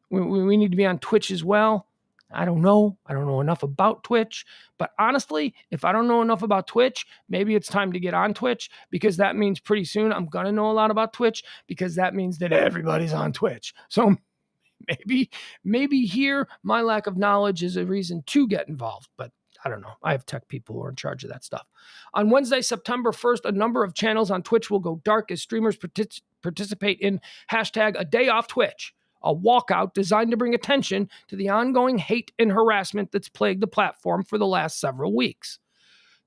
we need to be on Twitch as well. I don't know. I don't know enough about Twitch. But honestly, if I don't know enough about Twitch, maybe it's time to get on Twitch, because that means pretty soon I'm going to know a lot about Twitch, because that means that everybody's on Twitch. So maybe here my lack of knowledge is a reason to get involved. But I don't know. I have tech people who are in charge of that stuff. On Wednesday, September 1st, a number of channels on Twitch will go dark as streamers participate in hashtag a day off Twitch, a walkout designed to bring attention to the ongoing hate and harassment that's plagued the platform for the last several weeks.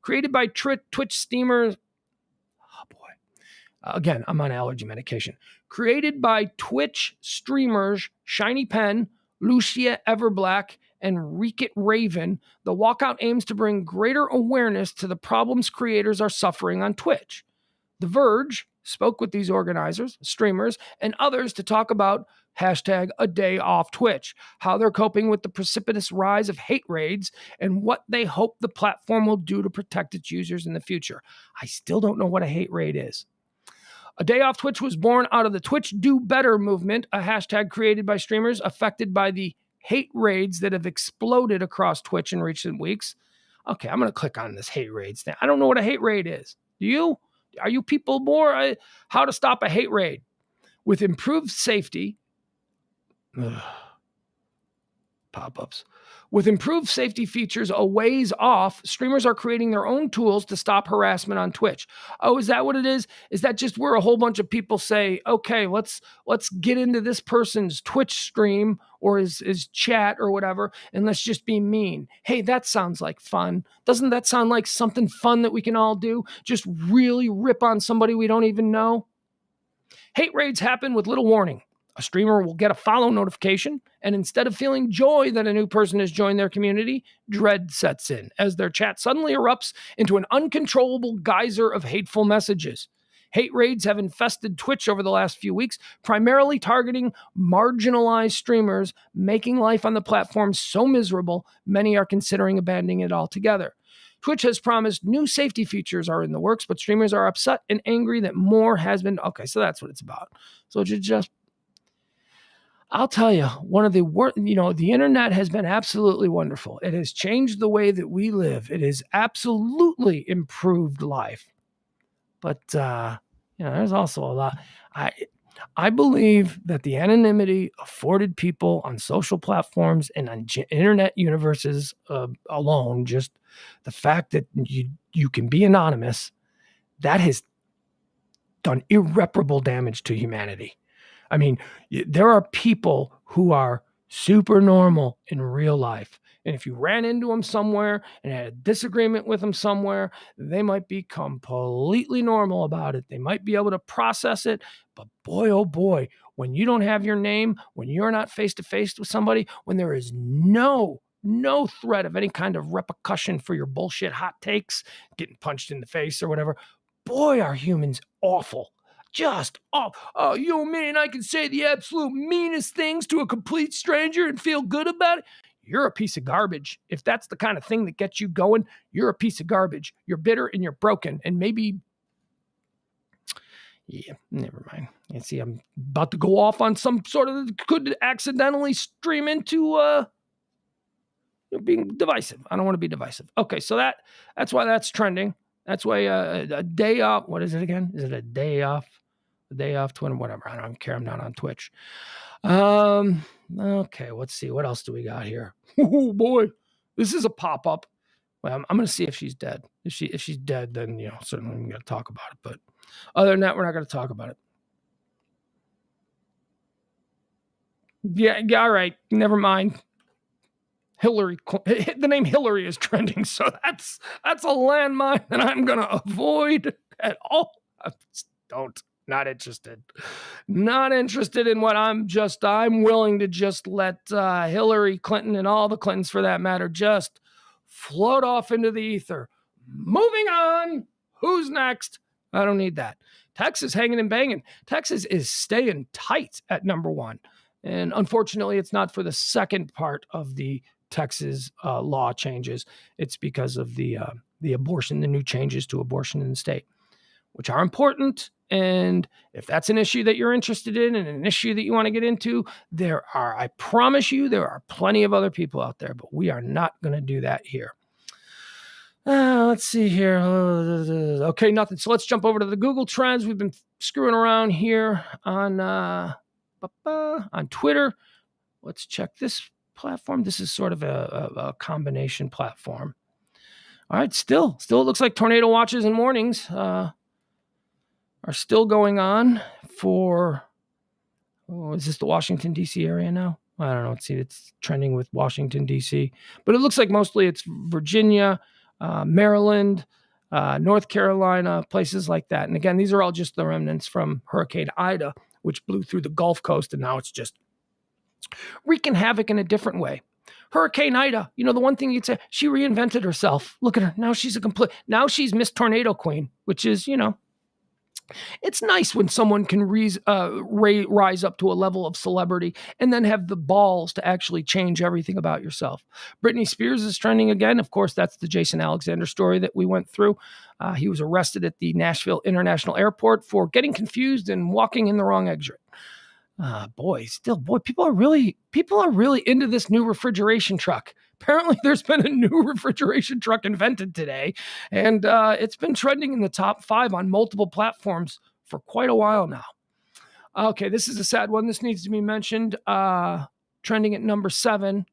Created by Twitch streamers, again, I'm on allergy medication. Created by Twitch streamers Shiny Pen, Lucia Everblack, and Reekit Raven, the walkout aims to bring greater awareness to the problems creators are suffering on Twitch. The Verge spoke with these organizers, streamers, and others to talk about hashtag a day off Twitch, how they're coping with the precipitous rise of hate raids, and what they hope the platform will do to protect its users in the future. I still don't know what a hate raid is. A day off Twitch was born out of the Twitch Do Better movement, a hashtag created by streamers affected by the hate raids that have exploded across Twitch in recent weeks. Okay, I'm going to click on this hate raids thing. I don't know what a hate raid is. Do you? Are you people more? How to stop a hate raid? With improved safety, pop-ups. With improved safety features a ways off, streamers are creating their own tools to stop harassment on Twitch. Oh, is that what it is? Is that just where a whole bunch of people say, okay, let's get into this person's Twitch stream or his chat or whatever, and let's just be mean? Hey, that sounds like fun. Doesn't that sound like something fun that we can all do? Just really rip on somebody we don't even know? Hate raids happen with little warning. A streamer will get a follow notification, and instead of feeling joy that a new person has joined their community, dread sets in as their chat suddenly erupts into an uncontrollable geyser of hateful messages. Hate raids have infested Twitch over the last few weeks, primarily targeting marginalized streamers, making life on the platform so miserable, many are considering abandoning it altogether. Twitch has promised new safety features are in the works, but streamers are upset and angry that more has been. Okay, so that's what it's about. So just, I'll tell you, one of the worst, the internet has been absolutely wonderful. It has changed the way that we live. It has absolutely improved life. But, there's also a lot. I believe that the anonymity afforded people on social platforms and on internet universes alone, just the fact that you can be anonymous, that has done irreparable damage to humanity. I mean, there are people who are super normal in real life. And if you ran into them somewhere and had a disagreement with them somewhere, they might be completely normal about it. They might be able to process it. But boy, oh boy, when you don't have your name, when you're not face to face with somebody, when there is no threat of any kind of repercussion for your bullshit hot takes, getting punched in the face or whatever, boy, are humans awful. Just, you mean I can say the absolute meanest things to a complete stranger and feel good about it? You're a piece of garbage. If that's the kind of thing that gets you going, you're a piece of garbage. You're bitter and you're broken. And maybe, never mind. You see, I'm about to go off on some sort of, could accidentally stream into being divisive. I don't want to be divisive. Okay, so that's why that's trending. That's why a day off. What is it again? Is it a day off? A day off Twitter? Whatever. I don't care. I'm not on Twitch. Okay, let's see. What else do we got here? Oh boy, this is a pop up. Well, I'm going to see if she's dead. If she's dead, then certainly we're going to talk about it. But other than that, we're not going to talk about it. Yeah. All right. Never mind. Hillary, the name Hillary is trending, so that's a landmine that I'm going to avoid at all. Not interested. Not interested in what I'm willing to just let Hillary Clinton and all the Clintons for that matter just float off into the ether. Moving on. Who's next? I don't need that. Texas hanging and banging. Texas is staying tight at number one. And unfortunately, it's not for the second part of the Texas law changes. It's because of the abortion, the new changes to abortion in the state, which are important. And if that's an issue that you're interested in and an issue that you want to get into, I promise you, there are plenty of other people out there, but we are not going to do that here. Let's see here. Okay, nothing. So let's jump over to the Google Trends. We've been screwing around here on Twitter. Let's check this platform. This is sort of a combination platform. All right, still it looks like tornado watches and warnings are still going on for, is this the Washington, D.C. area now? I don't know. It's trending with Washington, D.C. But it looks like mostly it's Virginia, Maryland, North Carolina, places like that. And again, these are all just the remnants from Hurricane Ida, which blew through the Gulf Coast, and now it's just wreaking havoc in a different way. Hurricane Ida, the one thing you'd say, she reinvented herself. Look at her. Now she's Miss Tornado Queen, which is, it's nice when someone can rise up to a level of celebrity and then have the balls to actually change everything about yourself. Britney Spears is trending again. Of course, that's the Jason Alexander story that we went through. He was arrested at the Nashville International Airport for getting confused and walking in the wrong exit. People are really into this new refrigeration truck. Apparently there's been a new refrigeration truck invented today, and it's been trending in the top 5 on multiple platforms for quite a while now. Okay, this is a sad one. This needs to be mentioned. Trending at number 7.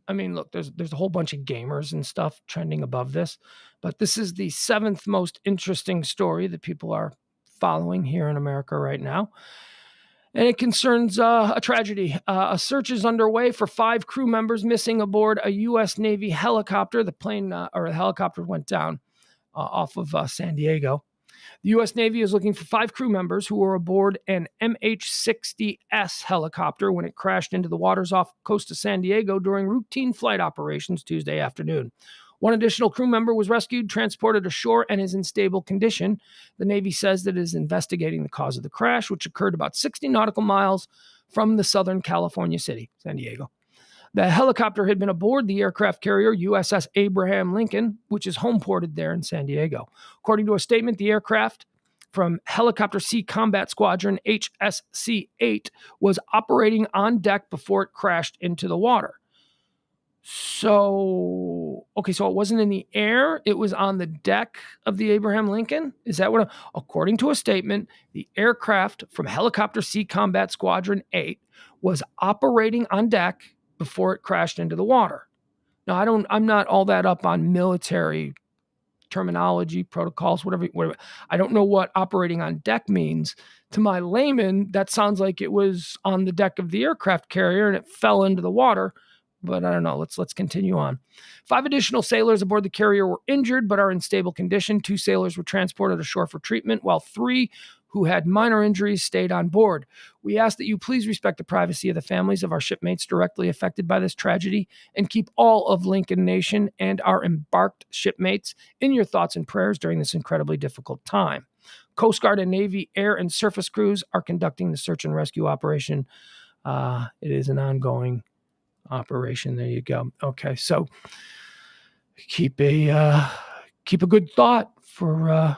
I mean, look, there's a whole bunch of gamers and stuff trending above this, but this is the 7th most interesting story that people are following here in America right now. And it concerns a tragedy. A search is underway for 5 crew members missing aboard a U.S. Navy helicopter. The helicopter went down off of San Diego. The U.S. Navy is looking for 5 crew members who were aboard an MH-60S helicopter when it crashed into the waters off the coast of San Diego during routine flight operations Tuesday afternoon. One additional crew member was rescued, transported ashore, and is in stable condition. The Navy says that it is investigating the cause of the crash, which occurred about 60 nautical miles from the Southern California city, San Diego. The helicopter had been aboard the aircraft carrier USS Abraham Lincoln, which is homeported there in San Diego. According to a statement, the aircraft from Helicopter Sea Combat Squadron HSC-8 was operating on deck before it crashed into the water. So it wasn't in the air. It was on the deck of the Abraham Lincoln. Is that what? According to a statement, the aircraft from Helicopter Sea Combat Squadron 8 was operating on deck before it crashed into the water. Now, I'm not all that up on military terminology, protocols, whatever. I don't know what operating on deck means. To my layman, that sounds like it was on the deck of the aircraft carrier and it fell into the water. But I don't know. Let's continue on. 5 additional sailors aboard the carrier were injured but are in stable condition. 2 sailors were transported ashore for treatment, while 3 who had minor injuries stayed on board. We ask that you please respect the privacy of the families of our shipmates directly affected by this tragedy and keep all of Lincoln Nation and our embarked shipmates in your thoughts and prayers during this incredibly difficult time. Coast Guard and Navy air and surface crews are conducting the search and rescue operation. It is an ongoing operation. There you go. Okay, so keep a good thought for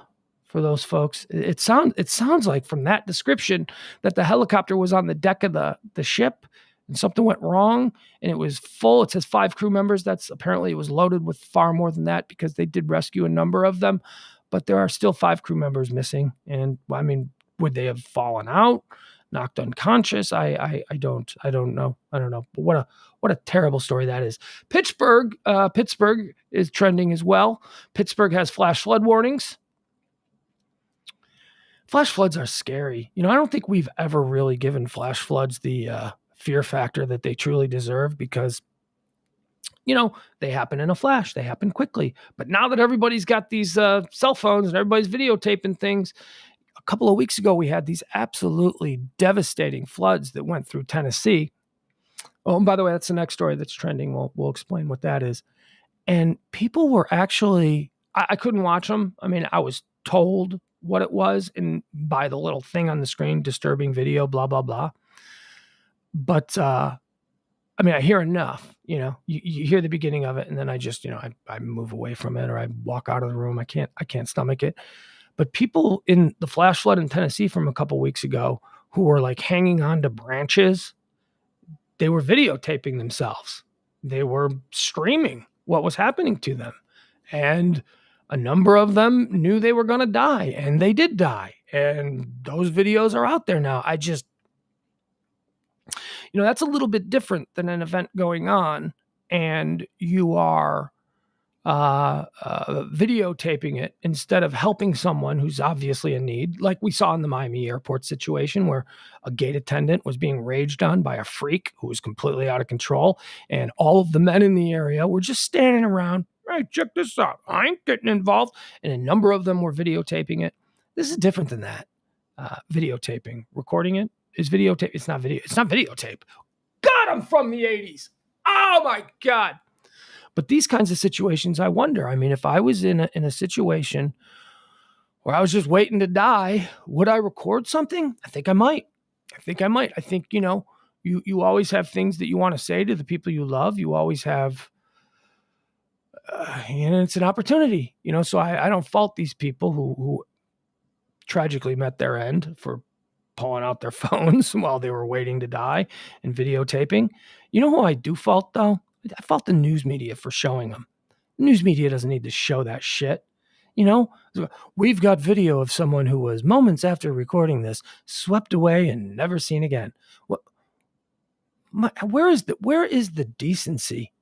those folks. It sounds like from that description that the helicopter was on the deck of the ship and something went wrong and it was full. It says 5 crew members. That's apparently it was loaded with far more than that because they did rescue a number of them, but there are still 5 crew members missing. And I mean, would they have fallen out, knocked unconscious? I don't know. But what a terrible story that is. Pittsburgh is trending as well. Pittsburgh has flash flood warnings. Flash floods are scary. I don't think we've ever really given flash floods the fear factor that they truly deserve because, they happen in a flash. They happen quickly. But now that everybody's got these cell phones and everybody's videotaping things, a couple of weeks ago, we had these absolutely devastating floods that went through Tennessee. Oh, and by the way, that's the next story that's trending. We'll explain what that is. And people were actually, I couldn't watch them. I mean, I was told what it was and by the little thing on the screen, disturbing video, blah, blah, blah. But, I hear enough, you hear the beginning of it and then I just, I move away from it or I walk out of the room. I can't stomach it. But people in the flash flood in Tennessee from a couple weeks ago who were like hanging on to branches, they were videotaping themselves. They were streaming what was happening to them. And a number of them knew they were going to die, and they did die. And those videos are out there now. That's a little bit different than an event going on, and you are videotaping it instead of helping someone who's obviously in need, like we saw in the Miami airport situation where a gate attendant was being raged on by a freak who was completely out of control, and all of the men in the area were just standing around. Hey, check this out. I ain't getting involved. And a number of them were videotaping it. This is different than that. Videotaping. Recording it is videotape. It's not video. It's not videotape. God, I'm from the 80s. Oh, my God. But these kinds of situations, I wonder. I mean, if I was in a situation where I was just waiting to die, would I record something? I think I might. I think, you always have things that you want to say to the people you love. You always have, it's an opportunity, so I don't fault these people who tragically met their end for pulling out their phones while they were waiting to die and videotaping. You know who I do fault, though? I fault the news media for showing them. The news media doesn't need to show that shit. We've got video of someone who was moments after recording this swept away and never seen again. Where is the decency?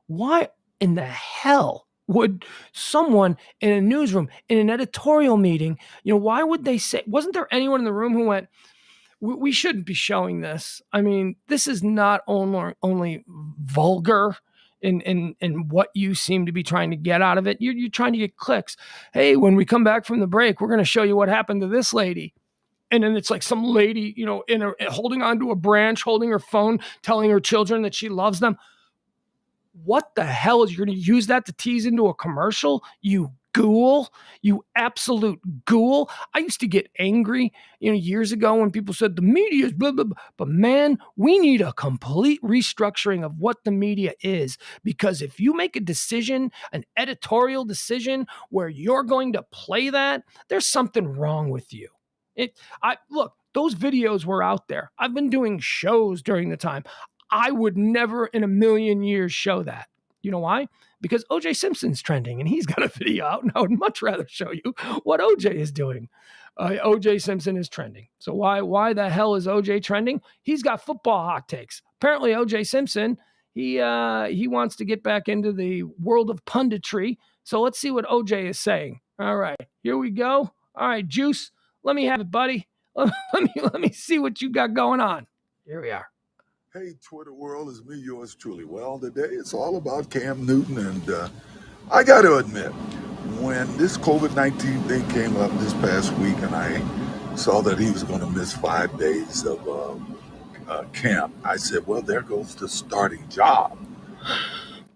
Why in the hell would someone in a newsroom, in an editorial meeting, why would they say, wasn't there anyone in the room who went, we shouldn't be showing this. I mean, this is not only vulgar, in what you seem to be trying to get out of it. You're trying to get clicks. Hey, when we come back from the break, we're going to show you what happened to this lady. And then it's like some lady, holding onto a branch, holding her phone, telling her children that she loves them. What the hell is you're going to use that to tease into a commercial? You ghoul, you absolute ghoul. I used to get angry, years ago when people said the media is blah, blah, blah. But man, we need a complete restructuring of what the media is. Because if you make a decision, an editorial decision where you're going to play that, there's something wrong with you. Look, those videos were out there. I've been doing shows during the time. I would never in a million years show that. You know why? Because OJ Simpson's trending and he's got a video out, and I would much rather show you what OJ is doing. OJ Simpson is trending. So why the hell is OJ trending? He's got football hot takes. Apparently OJ Simpson, he wants to get back into the world of punditry. So let's see what OJ is saying. All right, here we go. All right, Juice, let me have it, buddy. Let me see what you got going on. Here we are. Hey, Twitter world, it's me, yours truly. Well, today it's all about Cam Newton, and I got to admit, when this COVID-19 thing came up this past week and I saw that he was going to miss 5 days of camp, I said, well, there goes the starting job.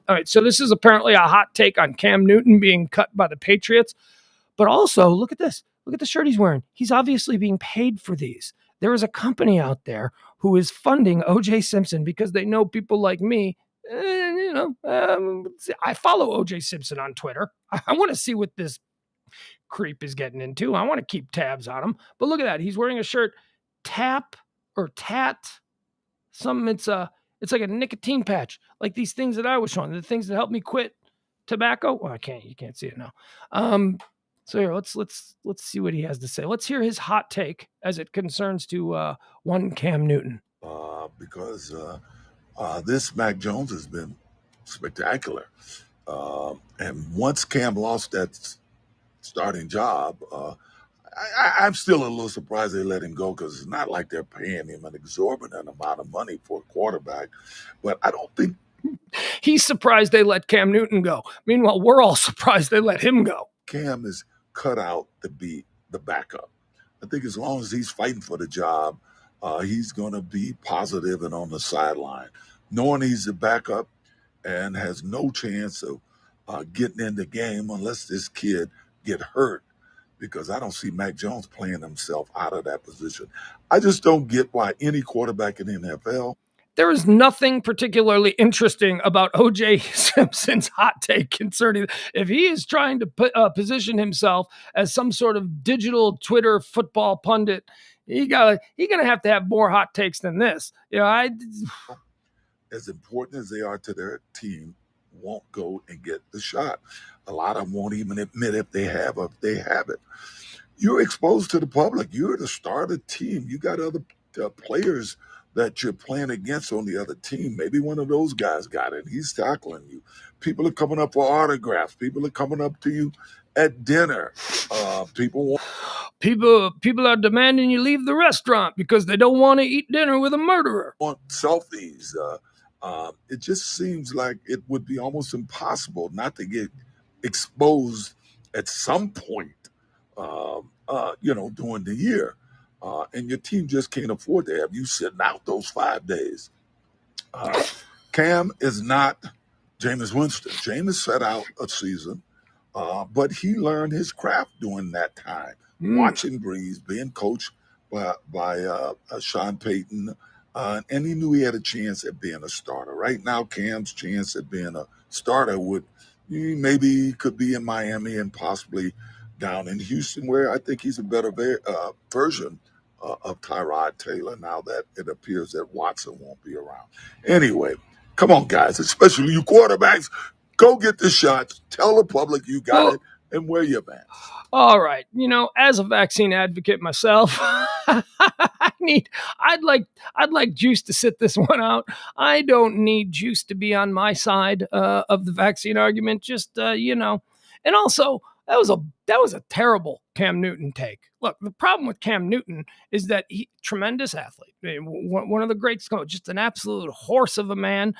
All right, so this is apparently a hot take on Cam Newton being cut by the Patriots. But also, look at this. Look at the shirt he's wearing. He's obviously being paid for these. There is a company out there who is funding OJ Simpson because they know people like me. I follow OJ Simpson on Twitter. I want to see what this creep is getting into. I want to keep tabs on him. But look at that. He's wearing a shirt, Tap or Tat. It's like a nicotine patch, like these things that I was showing, the things that help me quit tobacco. Well, you can't see it now. So here, let's see what he has to say. Let's hear his hot take as it concerns to one Cam Newton. Because this Mac Jones has been spectacular. And once Cam lost that starting job, I'm still a little surprised they let him go, because it's not like they're paying him an exorbitant amount of money for a quarterback. But I don't think he's surprised they let Cam Newton go. Meanwhile, we're all surprised they let him go. Cam is cut out to be the backup. I think as long as he's fighting for the job, he's going to be positive and on the sideline, knowing he's the backup and has no chance of getting in the game unless this kid get hurt, because I don't see Mac Jones playing himself out of that position. I just don't get why any quarterback in the NFL. There is nothing particularly interesting about OJ Simpson's hot take concerning if he is trying to position himself as some sort of digital Twitter football pundit. He's gonna have more hot takes than this. As important as they are to their team, won't go and get the shot. A lot of them won't even admit if they have it. You're exposed to the public. You're the star of the team. You got other players that you're playing against on the other team. Maybe one of those guys got it. He's tackling you. People are coming up for autographs. People are coming up to you at dinner. People are demanding you leave the restaurant because they don't want to eat dinner with a murderer. Want selfies. It just seems like it would be almost impossible not to get exposed at some point, during the year. And your team just can't afford to have you sitting out those 5 days. Cam is not Jameis Winston. Jameis set out a season, but he learned his craft during that time. Watching Breeze, being coached by Sean Payton, and he knew he had a chance at being a starter. Right now, Cam's chance at being a starter maybe could be in Miami and possibly down in Houston, where I think he's a better version of Tyrod Taylor now that it appears that Watson won't be around. Anyway, come on, guys, especially you quarterbacks, go get the shots. Tell the public you got it and wear your mask. All right. As a vaccine advocate myself, I'd like Juice to sit this one out. I don't need Juice to be on my side of the vaccine argument. Just and also that was a terrible Cam Newton take. Look, the problem with Cam Newton is that tremendous athlete, one of the greats, just an absolute horse of a man.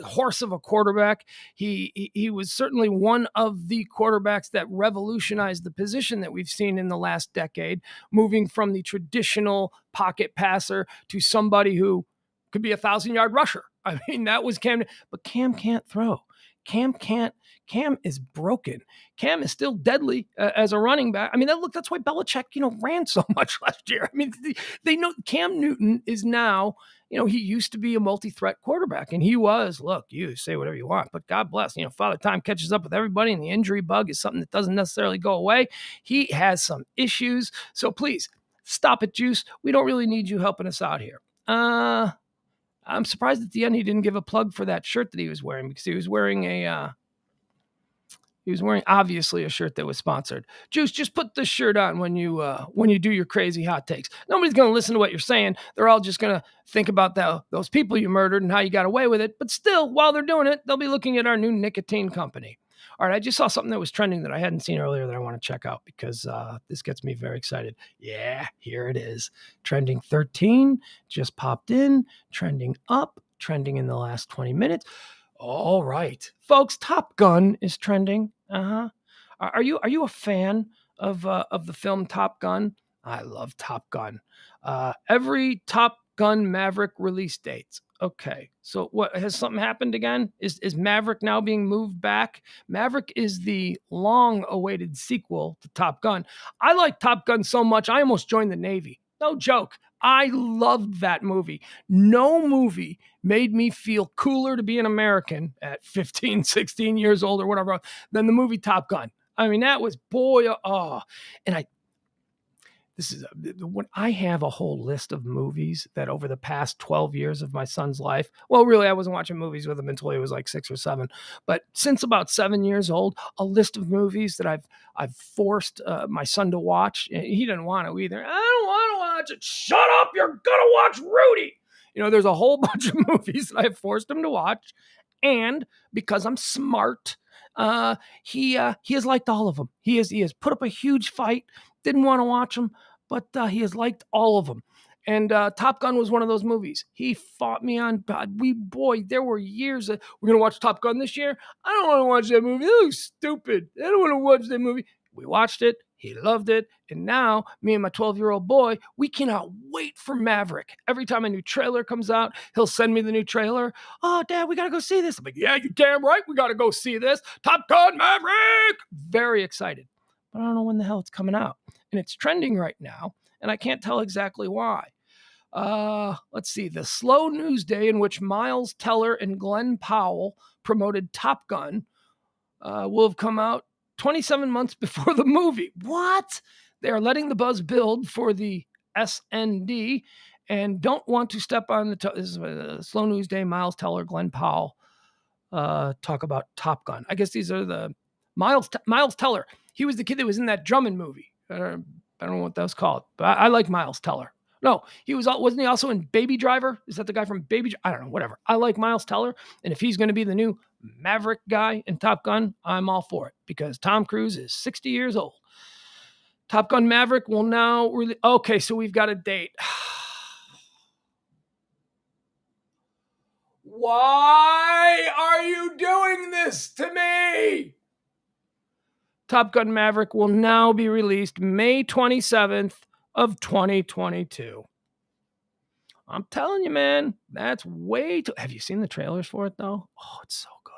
horse of a quarterback. He was certainly one of the quarterbacks that revolutionized the position that we've seen in the last decade, moving from the traditional pocket passer to somebody who could be 1,000-yard rusher. I mean, that was Cam, but Cam can't throw. Cam can't. Cam is broken. Cam is still deadly as a running back. I mean, that's why Belichick, ran so much last year. I mean, they know Cam Newton is now, he used to be a multi-threat quarterback, and he was. Look, you say whatever you want, but God bless. Father Time catches up with everybody, and the injury bug is something that doesn't necessarily go away. He has some issues, so please stop it, Juice. We don't really need you helping us out here. I'm surprised at the end he didn't give a plug for that shirt that he was wearing, because he was wearing obviously a shirt that was sponsored. Juice, just put this shirt on when you do your crazy hot takes. Nobody's going to listen to what you're saying. They're all just going to think about those people you murdered and how you got away with it. But still, while they're doing it, they'll be looking at our new nicotine company. All right, I just saw something that was trending that I hadn't seen earlier that I want to check out, because this gets me very excited. Yeah, here it is. Trending 13 just popped in, trending up, trending in the last 20 minutes. All right, folks, Top Gun is trending. Are you a fan of the film Top Gun? I love Top Gun. Every Top Gun Maverick release dates. Okay, so what, has something happened again? Is Maverick now being moved back? Maverick is the long-awaited sequel to Top Gun. I like Top Gun so much, I almost joined the Navy. No joke. I loved that movie. No movie made me feel cooler to be an American at 15, 16 years old or whatever than the movie Top Gun. I mean, that was and when I have a whole list of movies that over the past 12 years of my son's life, well, really, I wasn't watching movies with him until he was like 6 or 7, but since about 7 years old, a list of movies that I've forced my son to watch. He didn't want to either. I don't want to watch it. Shut up! You're gonna watch Rudy. There's a whole bunch of movies that I've forced him to watch, and because I'm smart, he has liked all of them. He has put up a huge fight. Didn't want to watch them, but he has liked all of them. And Top Gun was one of those movies. He fought me on. There were years that we're going to watch Top Gun this year. I don't want to watch that movie. That looks stupid. I don't want to watch that movie. We watched it. He loved it. And now, me and my 12-year-old boy, we cannot wait for Maverick. Every time a new trailer comes out, he'll send me the new trailer. Oh, Dad, we got to go see this. I'm like, yeah, you're damn right. We got to go see this. Top Gun Maverick. Very excited. But I don't know when the hell it's coming out. And it's trending right now, and I can't tell exactly why. Let's see. The slow news day in which Miles Teller and Glenn Powell promoted Top Gun will have come out 27 months before the movie. What? They are letting the buzz build for the SND and don't want to step on the this is a slow news day. Miles Teller, Glenn Powell talk about Top Gun. I guess these are the Miles Teller. He was the kid that was in that Drummond movie. I don't know what that was called, but I like Miles Teller. No, wasn't he also in Baby Driver? Is that the guy from Baby? I don't know, whatever. I like Miles Teller, and if he's going to be the new Maverick guy in Top Gun, I'm all for it, because Tom Cruise is 60 years old. Top Gun Maverick will now okay, so we've got a date. Why are you doing this to me? Top Gun Maverick will now be released May 27th of 2022. I'm telling you, man, that's way too... Have you seen the trailers for it, though? Oh, it's so good.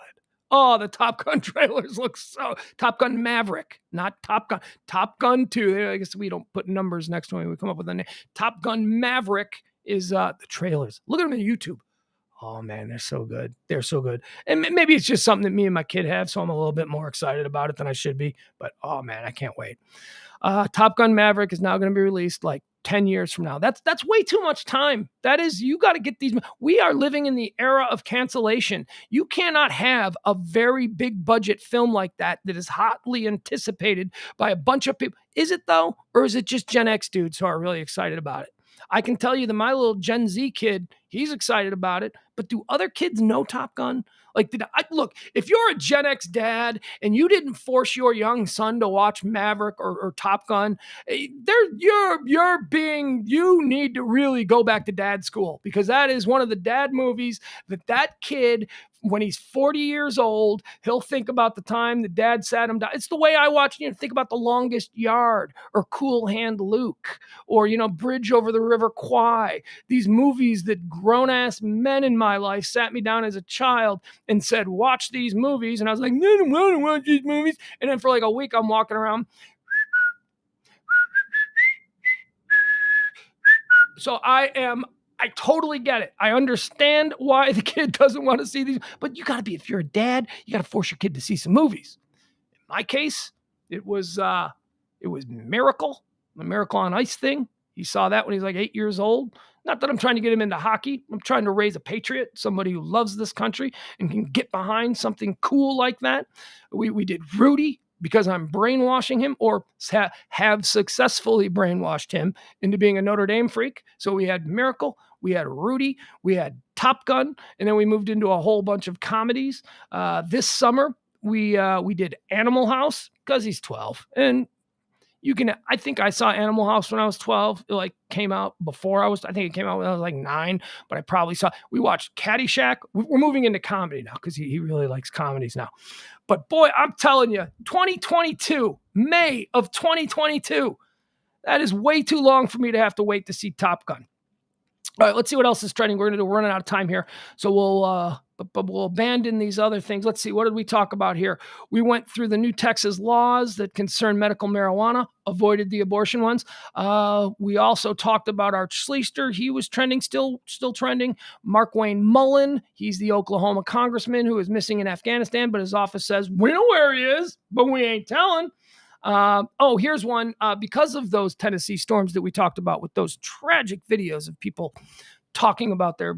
Oh, the Top Gun trailers look so... Top Gun Maverick, not Top Gun. Top Gun 2. I guess we don't put numbers next to when we come up with a name. Top Gun Maverick is the trailers. Look at them on YouTube. Oh, man, they're so good. They're so good. And maybe it's just something that me and my kid have, so I'm a little bit more excited about it than I should be. But, oh, man, I can't wait. Top Gun Maverick is now going to be released like 10 years from now. That's way too much time. That is, you got to get these. We are living in the era of cancellation. You cannot have a very big budget film like that is hotly anticipated by a bunch of people. Is it, though? Or is it just Gen X dudes who are really excited about it? I can tell you that my little Gen Z kid, he's excited about it. But do other kids know Top Gun? Like, look, if you're a Gen X dad and you didn't force your young son to watch Maverick or Top Gun, you need to really go back to dad school, because that is one of the dad movies that kid when he's 40 years old, he'll think about the time the dad sat him down. It's the way I watch, think about The Longest Yard or Cool Hand Luke or, Bridge Over the River Kwai. These movies that grown ass men in my life sat me down as a child and said, watch these movies. And I was like, no, I don't want to watch these movies. And then for like a week, I'm walking around. So I totally get it. I understand why the kid doesn't want to see these, but you got to be, if you're a dad, you got to force your kid to see some movies. In my case, it was Miracle, the Miracle on Ice thing. He saw that when he was like 8 years old. Not that I'm trying to get him into hockey. I'm trying to raise a patriot, somebody who loves this country and can get behind something cool like that. We did Rudy, because I'm brainwashing him, or have successfully brainwashed him into being a Notre Dame freak. So we had Miracle, we had Rudy, we had Top Gun, and then we moved into a whole bunch of comedies. This summer, we did Animal House because he's 12, and I think I saw Animal House when I was 12. It came out before I think it came out when I was like 9, but I probably we watched Caddyshack. We're moving into comedy now because he really likes comedies now. But boy, I'm telling you, 2022, May of 2022, that is way too long for me to have to wait to see Top Gun. All right, let's see what else is trending. We're running out of time here. So we'll abandon these other things. Let's see, what did we talk about here? We went through the new Texas laws that concern medical marijuana, avoided the abortion ones. We also talked about Art Schleister. He was trending, still trending. Mark Wayne Mullen, he's the Oklahoma congressman who is missing in Afghanistan, but his office says, we know where he is, but we ain't telling. Here's one. Because of those Tennessee storms that we talked about with those tragic videos of people talking about their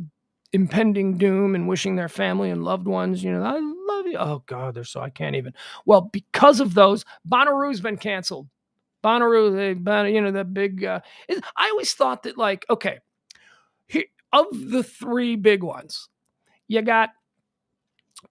impending doom and wishing their family and loved ones, I love you. Oh God, I can't even. Well, because of those, Bonnaroo's been canceled. Bonnaroo, the big, I always thought that of the three big ones, you got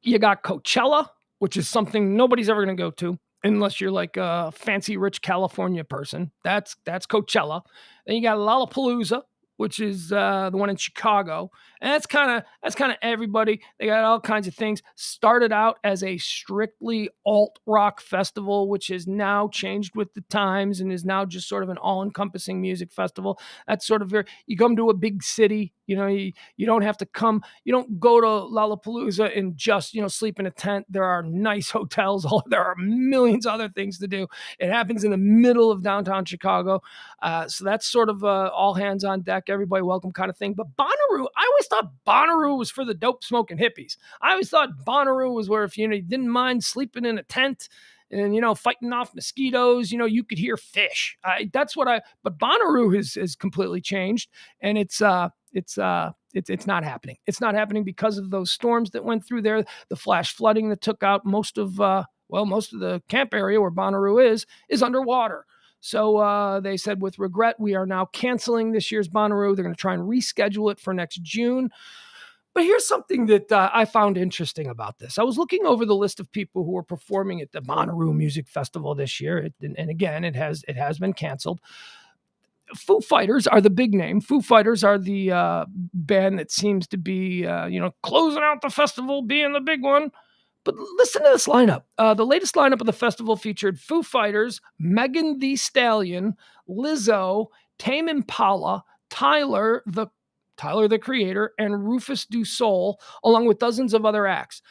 Coachella, which is something nobody's ever going to go to unless you're like a fancy rich California person. That's Coachella. Then you got Lollapalooza, which is the one in Chicago. And that's kind of everybody. They got all kinds of things. Started out as a strictly alt rock festival, which has now changed with the times and is now just sort of an all-encompassing music festival. That's sort of you come to a big city, you don't have to come, you don't go to Lollapalooza and just, sleep in a tent. There are nice hotels. There are millions of other things to do. It happens in the middle of downtown Chicago. So that's sort of all hands on deck, everybody welcome kind of thing. But Bonnaroo, I always thought Bonnaroo was for the dope smoking hippies. I always thought Bonnaroo was where if you didn't mind sleeping in a tent and fighting off mosquitoes, you could hear fish. But Bonnaroo has completely changed, and it's not happening. It's not happening because of those storms that went through there, the flash flooding that took out most of the camp area where Bonnaroo is underwater. So they said, with regret, we are now canceling this year's Bonnaroo. They're going to try and reschedule it for next June. But here's something that I found interesting about this. I was looking over the list of people who were performing at the Bonnaroo Music Festival this year. And again, it has been canceled. Foo Fighters are the big name. Foo Fighters are the band that seems to be, closing out the festival, being the big one. But listen to this lineup. The latest lineup of the festival featured Foo Fighters, Megan Thee Stallion, Lizzo, Tame Impala, Tyler the Creator, and Rufus Du Sol, along with dozens of other acts.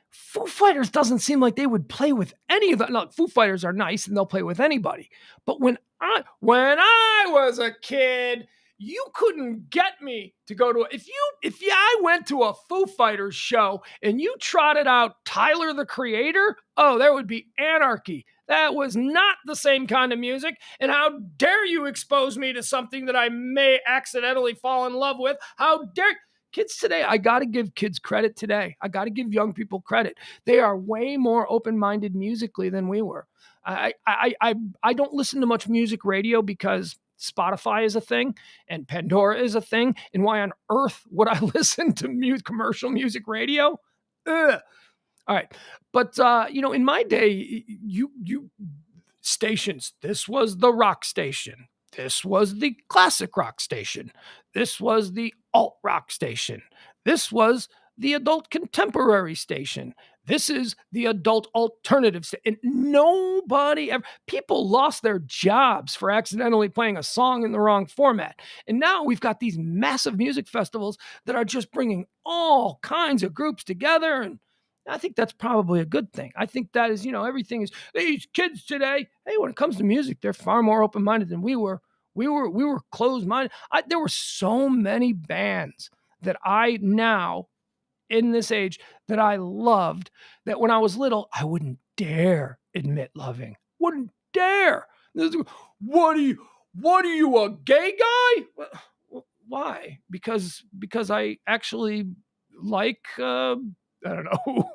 Foo Fighters doesn't seem like they would play with any of that. Look, Foo Fighters are nice and they'll play with anybody. But when I was a kid, you couldn't get me to go to if I went to a Foo Fighters show and you trotted out Tyler the Creator, there would be anarchy. That was not the same kind of music. And how dare you expose me to something that I may accidentally fall in love with? How dare kids today? I got to give kids credit today. I got to give young people credit. They are way more open-minded musically than we were. I don't listen to much music radio because Spotify is a thing and Pandora is a thing. And why on earth would I listen to commercial music radio? Ugh. All right. But, in my day, you stations, this was the rock station. This was the classic rock station. This was the alt rock station. This was the adult contemporary station. This is the adult alternative. And nobody ever, people lost their jobs for accidentally playing a song in the wrong format. And now we've got these massive music festivals that are just bringing all kinds of groups together. And I think that's probably a good thing. I think that is, everything is these kids today. Hey, when it comes to music, they're far more open minded than we were. We were closed minded. There were so many bands that I now in this age that I loved that when I was little, I wouldn't dare admit loving. Wouldn't dare. What are you, a gay guy? Why? Because I actually like I don't know.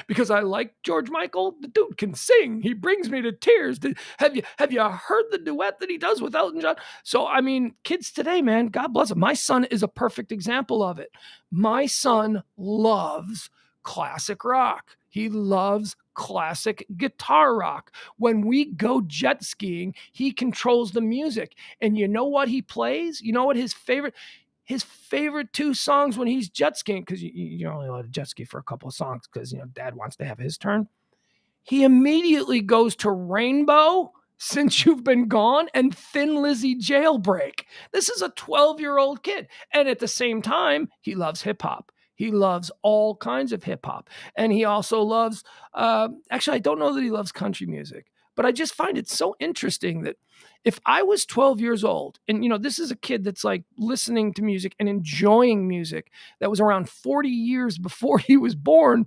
Because I like George Michael. The dude can sing. He brings me to tears. Have you heard the duet that he does with Elton John? So I mean, kids today, man, God bless them. My son is a perfect example of it. My son loves classic rock. He loves classic guitar rock. When we go jet skiing, he controls the music. And you know what he plays? You know what his favorite two songs when he's jet skiing, because you're only allowed to jet ski for a couple of songs because dad wants to have his turn. He immediately goes to Rainbow, Since You've Been Gone, and Thin Lizzy, Jailbreak. This is a 12-year-old kid. And at the same time, he loves hip hop. He loves all kinds of hip hop. And he also loves, actually, I don't know that he loves country music, but I just find it so interesting that if I was 12 years old, and this is a kid that's like listening to music and enjoying music that was around 40 years before he was born.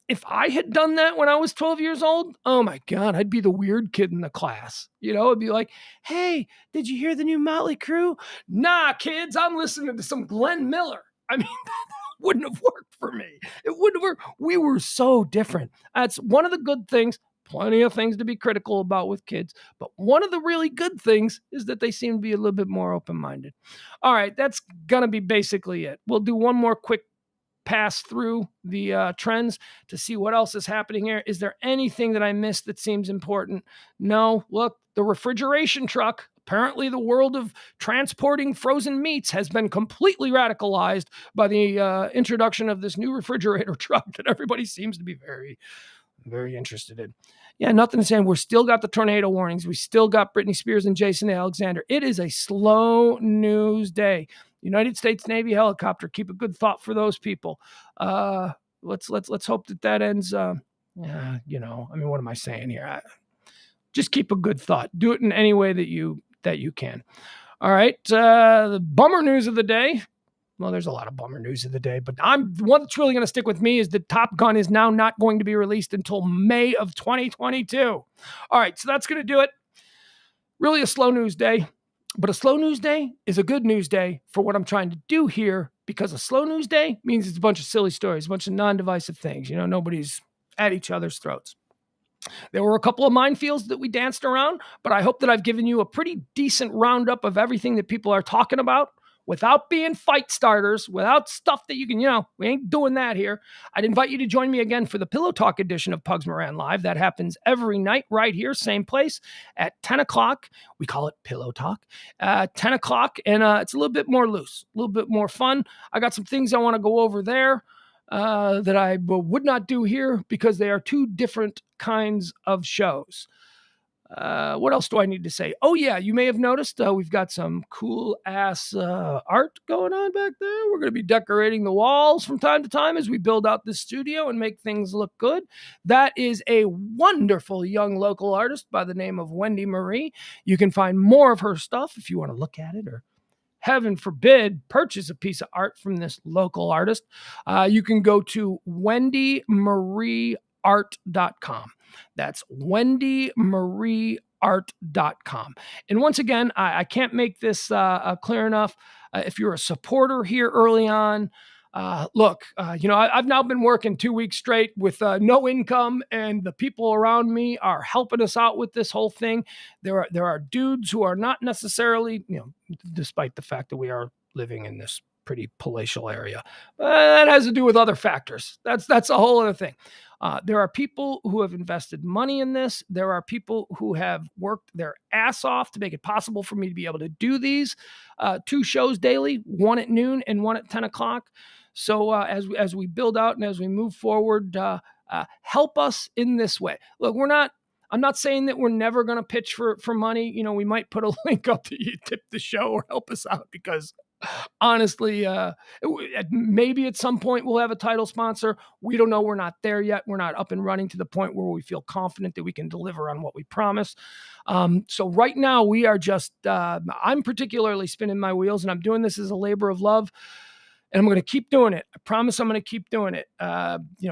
If I had done that when I was 12 years old, oh my God, I'd be the weird kid in the class. It'd be like, hey, did you hear the new Motley Crue? Nah, kids, I'm listening to some Glenn Miller. I mean, that wouldn't have worked for me. It wouldn't have worked. We were so different. That's one of the good things. Plenty of things to be critical about with kids, but one of the really good things is that they seem to be a little bit more open-minded. All right, that's going to be basically it. We'll do one more quick pass through the trends to see what else is happening here. Is there anything that I missed that seems important? No. Look, the refrigeration truck, apparently the world of transporting frozen meats has been completely radicalized by the introduction of this new refrigerator truck that everybody seems to be very, very interested in. Yeah, nothing to say. We're still got the tornado warnings. We still got Britney Spears and Jason Alexander. It is a slow news day. United States Navy helicopter. Keep a good thought for those people. Let's hope that ends. I mean, what am I saying here? Just keep a good thought. Do it in any way that you can. All right. The bummer news of the day. Well, there's a lot of bummer news of the day, but the one that's really going to stick with me is that Top Gun is now not going to be released until May of 2022. All right, so that's going to do it. Really a slow news day, but a slow news day is a good news day for what I'm trying to do here, because a slow news day means it's a bunch of silly stories, a bunch of non-divisive things. Nobody's at each other's throats. There were a couple of minefields that we danced around, but I hope that I've given you a pretty decent roundup of everything that people are talking about, without being fight starters, without stuff that you can, we ain't doing that here. I'd invite you to join me again for the Pillow Talk edition of Pugs Moran Live. That happens every night right here, same place at 10 o'clock. We call it Pillow Talk, 10 o'clock, and it's a little bit more loose, a little bit more fun. I got some things I want to go over there that I would not do here because they are two different kinds of shows. What else do I need to say? Oh, yeah, you may have noticed we've got some cool ass art going on back there. We're going to be decorating the walls from time to time as we build out this studio and make things look good. That is a wonderful young local artist by the name of Wendy Marie. You can find more of her stuff if you want to look at it, or heaven forbid, purchase a piece of art from this local artist. You can go to wendymarieart.com. That's wendymarieart.com. And once again, I can't make this clear enough. If you're a supporter here early on, look, I've now been working 2 weeks straight with no income, and the people around me are helping us out with this whole thing. There are dudes who are not necessarily, despite the fact that we are living in this pretty palatial area, that has to do with other factors. That's a whole other thing. There are people who have invested money in this. There are people who have worked their ass off to make it possible for me to be able to do these 2 shows daily, one at noon and one at 10 o'clock. So as we build out and as we move forward, help us in this way. Look, I'm not saying that we're never going to pitch for money. We might put a link up that you tip the show or help us out, because honestly, maybe at some point we'll have a title sponsor. We don't know. We're not there yet. We're not up and running to the point where we feel confident that we can deliver on what we promise. So right now we are just, I'm particularly spinning my wheels, and I'm doing this as a labor of love. And I'm going to keep doing it. I promise I'm going to keep doing it.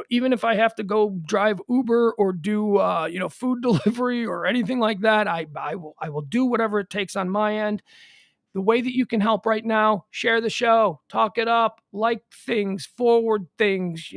Even if I have to go drive Uber or do, food delivery or anything like that, I will do whatever it takes on my end. The way that you can help right now: share the show, talk it up, like things, forward things,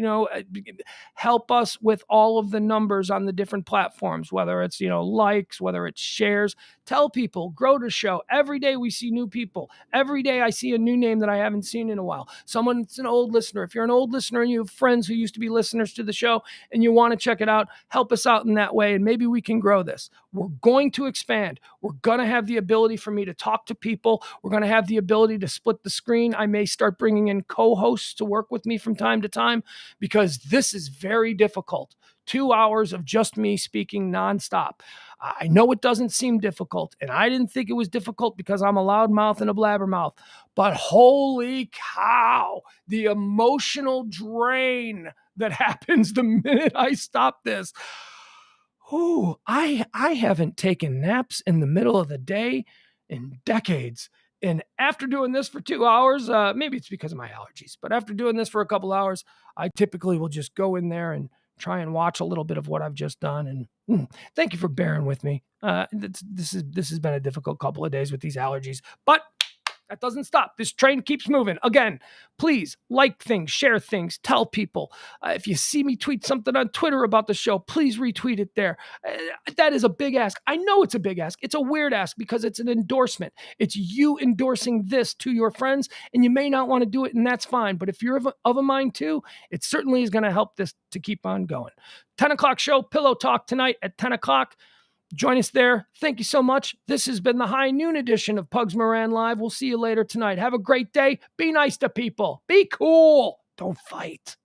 help us with all of the numbers on the different platforms, whether it's, likes, whether it's shares. Tell people, grow the show. Every day we see new people. Every day I see a new name that I haven't seen in a while. Someone that's an old listener. If you're an old listener and you have friends who used to be listeners to the show and you want to check it out, help us out in that way, and maybe we can grow this. We're going to expand. We're going to have the ability for me to talk to people. We're going to have the ability to split the screen. I may start bringing in co-hosts to work with me from time to time, because this is very difficult. 2 hours of just me speaking nonstop. I know it doesn't seem difficult, and I didn't think it was difficult because I'm a loudmouth and a blabbermouth, but holy cow, the emotional drain that happens the minute I stop this. Oh, I haven't taken naps in the middle of the day in decades. And after doing this for 2 hours, maybe it's because of my allergies, but after doing this for a couple hours, I typically will just go in there and try and watch a little bit of what I've just done. And thank you for bearing with me. This has been a difficult couple of days with these allergies, but that doesn't stop. This train keeps moving. Again, please like things, share things, tell people. If you see me tweet something on Twitter about the show, please retweet it there. That is a big ask. I know it's a big ask. It's a weird ask because it's an endorsement. It's you endorsing this to your friends, and you may not want to do it, and that's fine. But if you're of a mind too, it certainly is going to help this to keep on going. 10 o'clock show, Pillow Talk tonight at 10 o'clock. Join us there. Thank you so much. This has been the high noon edition of Pugs Moran Live. We'll see you later tonight. Have a great day. Be nice to people. Be cool. Don't fight.